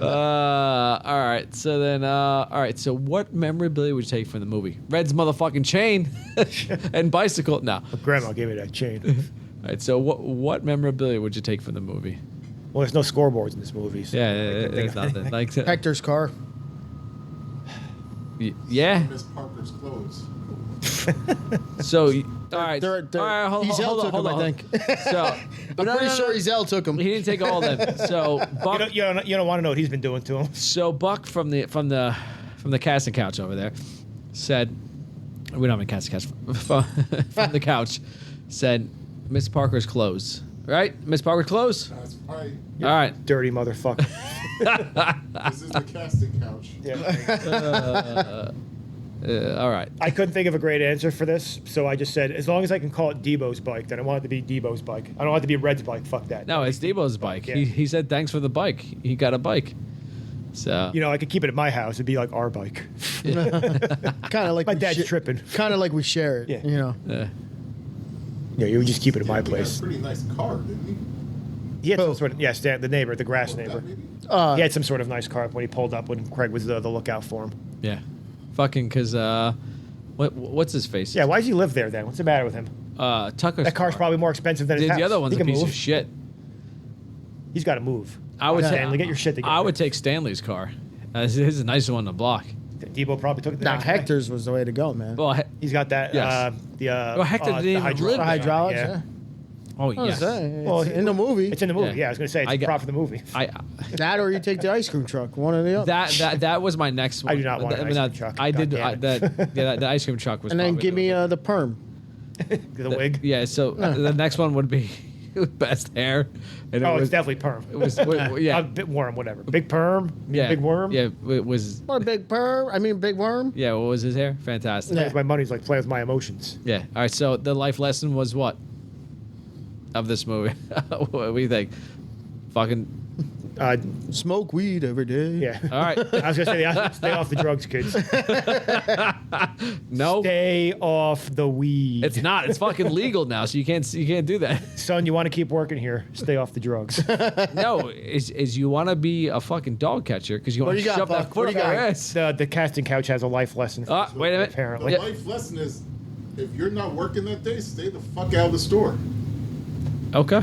All right. So then, all right. So what memorabilia would you take from the movie? Red's motherfucking chain and bicycle. No. Grandma gave me that chain. All right. So what memorabilia would you take from the movie? Well, there's no scoreboards in this movie. So Yeah, I can't think it's of anything. nothing. Like, Hector's car. yeah. Miss Parker's clothes. So, all right. They're, All right, hold Ezel on, took him, I think. So, I'm pretty sure Ezel took him. He didn't take all of them. So Buck, You don't want to know what he's been doing to him. so Buck from the casting couch over there said, we don't have a casting couch from the couch said, Miss Parker's clothes, right? Miss Parker's clothes. That's right. All right. Dirty motherfucker. This is the casting couch. All right. I couldn't think of a great answer for this, so I just said, as long as I can call it Debo's bike, then I want it to be Debo's bike. I don't want it to be Red's bike. Fuck that. No, it's Debo's bike. Yeah. He said thanks for the bike. He got a bike. So You know, I could keep it at my house. It'd be like our bike. Kind of like My dad's tripping. Kind of like we share it. Yeah. You know. Yeah, you would just keep it at my He had place. a pretty nice car, didn't he? He had some sort of, Stan, the neighbor, the grass neighbor. Maybe? He had some sort of nice car when he pulled up when Craig was the lookout for him. yeah, fucking because what's his face? Yeah, why does he live there then? What's the matter with him? Tucker's That car's probably more expensive than his house. The other one's He a can piece move. of shit. He's got to move. I would Stanley, get your shit together. I would take Stanley's car. His is a nice one on the block. Debo probably took it the Nah, next day. Hector's was the way to go, man. Well, He's got that. Yes. Well, Hector didn't even live The there. hydraulics, yeah. oh I was yes. saying, Well, it's in the movie. It's in the movie. Yeah. Yeah, I was going to say it's I a got- prop for the movie. That or you take the ice cream truck, one or the other. That was my next one. I do not want an ice cream truck. I God did damn it. the ice cream truck was. And then probably give me the perm. The wig. Yeah, so the next one would be best hair. And Oh, it's definitely perm. It was yeah. A bit worm, whatever. Big perm. Yeah, Big worm. Yeah, it was. What a big perm. I mean, big worm. Yeah, what was his hair? Fantastic. Plays my money's like play with my emotions. Yeah. All right. So the life lesson was what of this movie? What do you think? Fucking. Smoke weed every day. Yeah. All right. I was gonna say stay off the drugs, kids. No. Stay off the weed. It's not. It's fucking legal now, so you can't do that. Son, you want to keep working here? Stay off the drugs. No, is you want to be a fucking dog catcher because you What want do to you got, shove that Buck? foot What up do you your got? ass. The casting couch has a life lesson. Wait a minute. Apparently. The life lesson is if you're not working that day, stay the fuck out of the store. Okay.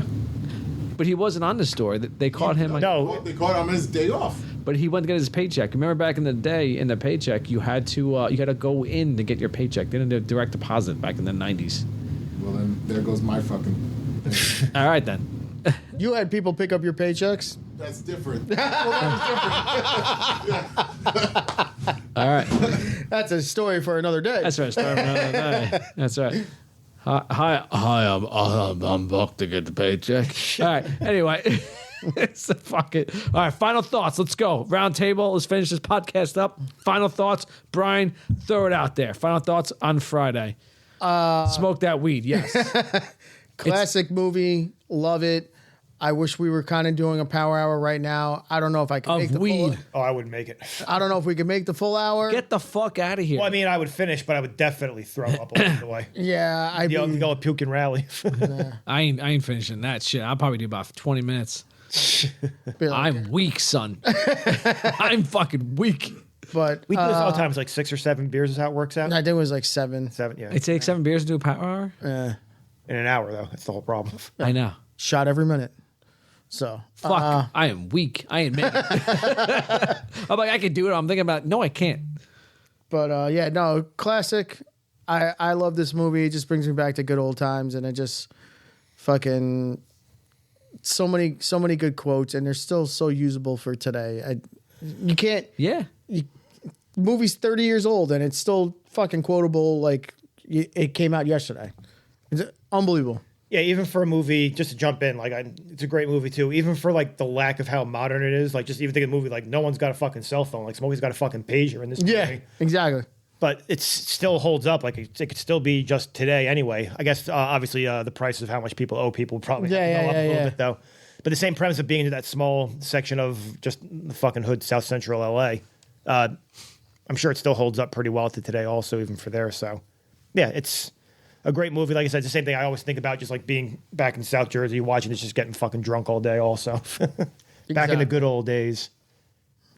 But he wasn't on the store. They caught him. No. They caught him on his day off. But he went to get his paycheck. Remember back in the day, in the paycheck, you had to go in to get your paycheck. They didn't do direct deposit back in the 90s. Well, then there goes my fucking thing. All right, then. You had people pick up your paychecks? That's different. All right. That's a story for another day. That's right. Start another day. That's right. Hi. I'm Buck to get the paycheck. All right. Anyway, it's the fucking. All right. Final thoughts. Let's go. Round table. Let's finish this podcast up. Final thoughts. Brian, throw it out there. Final thoughts on Friday. Smoke that weed. Yes. Classic movie. Love it. I wish we were kind of doing a power hour right now. I don't know if I could make the weed. Oh, I wouldn't make it. I don't know if we could make the full hour. Get the fuck out of here. Well, I mean, I would finish, but I would definitely throw up along the way. Yeah, I'd You be, go puke and rally. I ain't finishing that shit. I'll probably do about 20 minutes. be like, I'm weak, son. I'm fucking weak. but We do this all the time. It's like 6 or 7 beers is how it works out. I think it was like 7. 7, yeah. It takes 7 beers to do a power hour? In an hour, though. That's the whole problem. I know. Shot every minute. So Fuck, I am weak. I admit it. I'm like, I can do it. I'm thinking about, no, I can't. But yeah, no, classic. I love this movie. It just brings me back to good old times, and it just fucking so many good quotes, and they're still so usable for today. You can't. Yeah. Movie's 30 years old, and it's still fucking quotable. Like it came out yesterday. It's unbelievable. Yeah, even for a movie, just to jump in, like it's a great movie too. Even for like the lack of how modern it is, like just even think of a movie like no one's got a fucking cell phone, like Smokey's got a fucking pager in this movie. Yeah, exactly. But it still holds up. Like it could still be just today anyway. I guess obviously the price of how much people owe people probably go up a little bit though. But the same premise of being in that small section of just the fucking hood, South Central LA, I'm sure it still holds up pretty well to today also, even for there. So yeah, it's a great movie. Like I said, it's the same thing I always think about, just like being back in South Jersey, watching this, just getting fucking drunk all day also. Back in the good old days.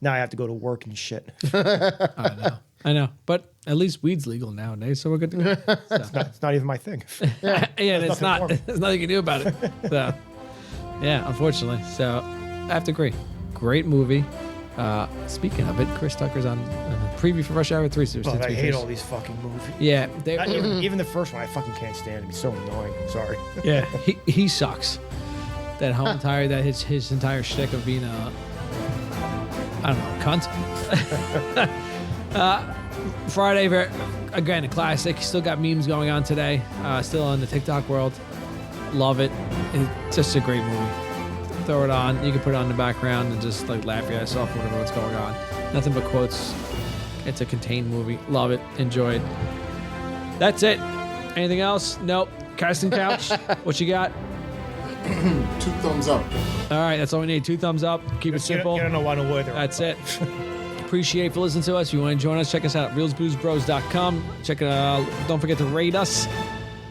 Now I have to go to work and shit. I know. But at least weed's legal nowadays, so we're good to go. So. It's not even my thing. Yeah, it's not. There's nothing you can do about it. So, yeah, unfortunately. So, I have to agree. Great movie. Speaking of it, Chris Tucker's on preview for Rush Hour 3. So I hate all these fucking movies. Yeah. Even the first one, I fucking can't stand him. He's so annoying. I'm sorry. Yeah, he sucks. That whole entire, his entire shtick of being a, I don't know, cunt. Friday, again, a classic. Still got memes going on today. Still in the TikTok world. Love it. It's just a great movie. Throw it on. You can put it on in the background and just like laugh at yourself, whatever what's going on. Nothing but quotes. It's a contained movie. Love it. Enjoy it. That's it. Anything else? Nope. Casting Couch. What you got? 2 thumbs up. All right, that's all we need. 2 thumbs up. Keep it simple. You don't know why no way. That's it. Appreciate for listening to us. If you want to join us, check us out at reelsboozbros.com. Check it out. Don't forget to rate us.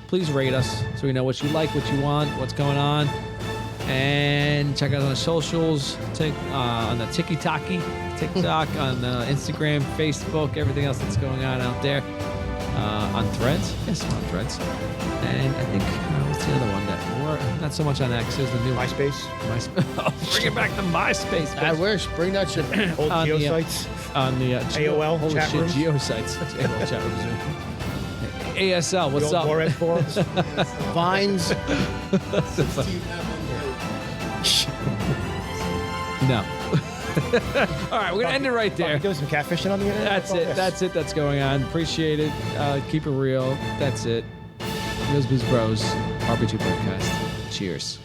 Please rate us so we know what you like, what you want, what's going on. And check out on the socials, on the TikTok, on Instagram, Facebook, everything else that's going on out there. On Threads. Yes, on Threads. And I think, what's the other one that we're not so much on X, there's the new MySpace. Oh, bring it back to MySpace. Bitch. I wish. Bring that shit back. Old geosites. On the AOL holy chat shit, rooms. geosites. AOL chat rooms. ASL, what's up? Warhead forums. Vines. No. All right, we're gonna end it right there. Doing some catfishing on the internet. That's it. That's it. That's going on. Appreciate it. Keep it real. That's it. Reels Booze Bros. RB2 podcast. Cheers.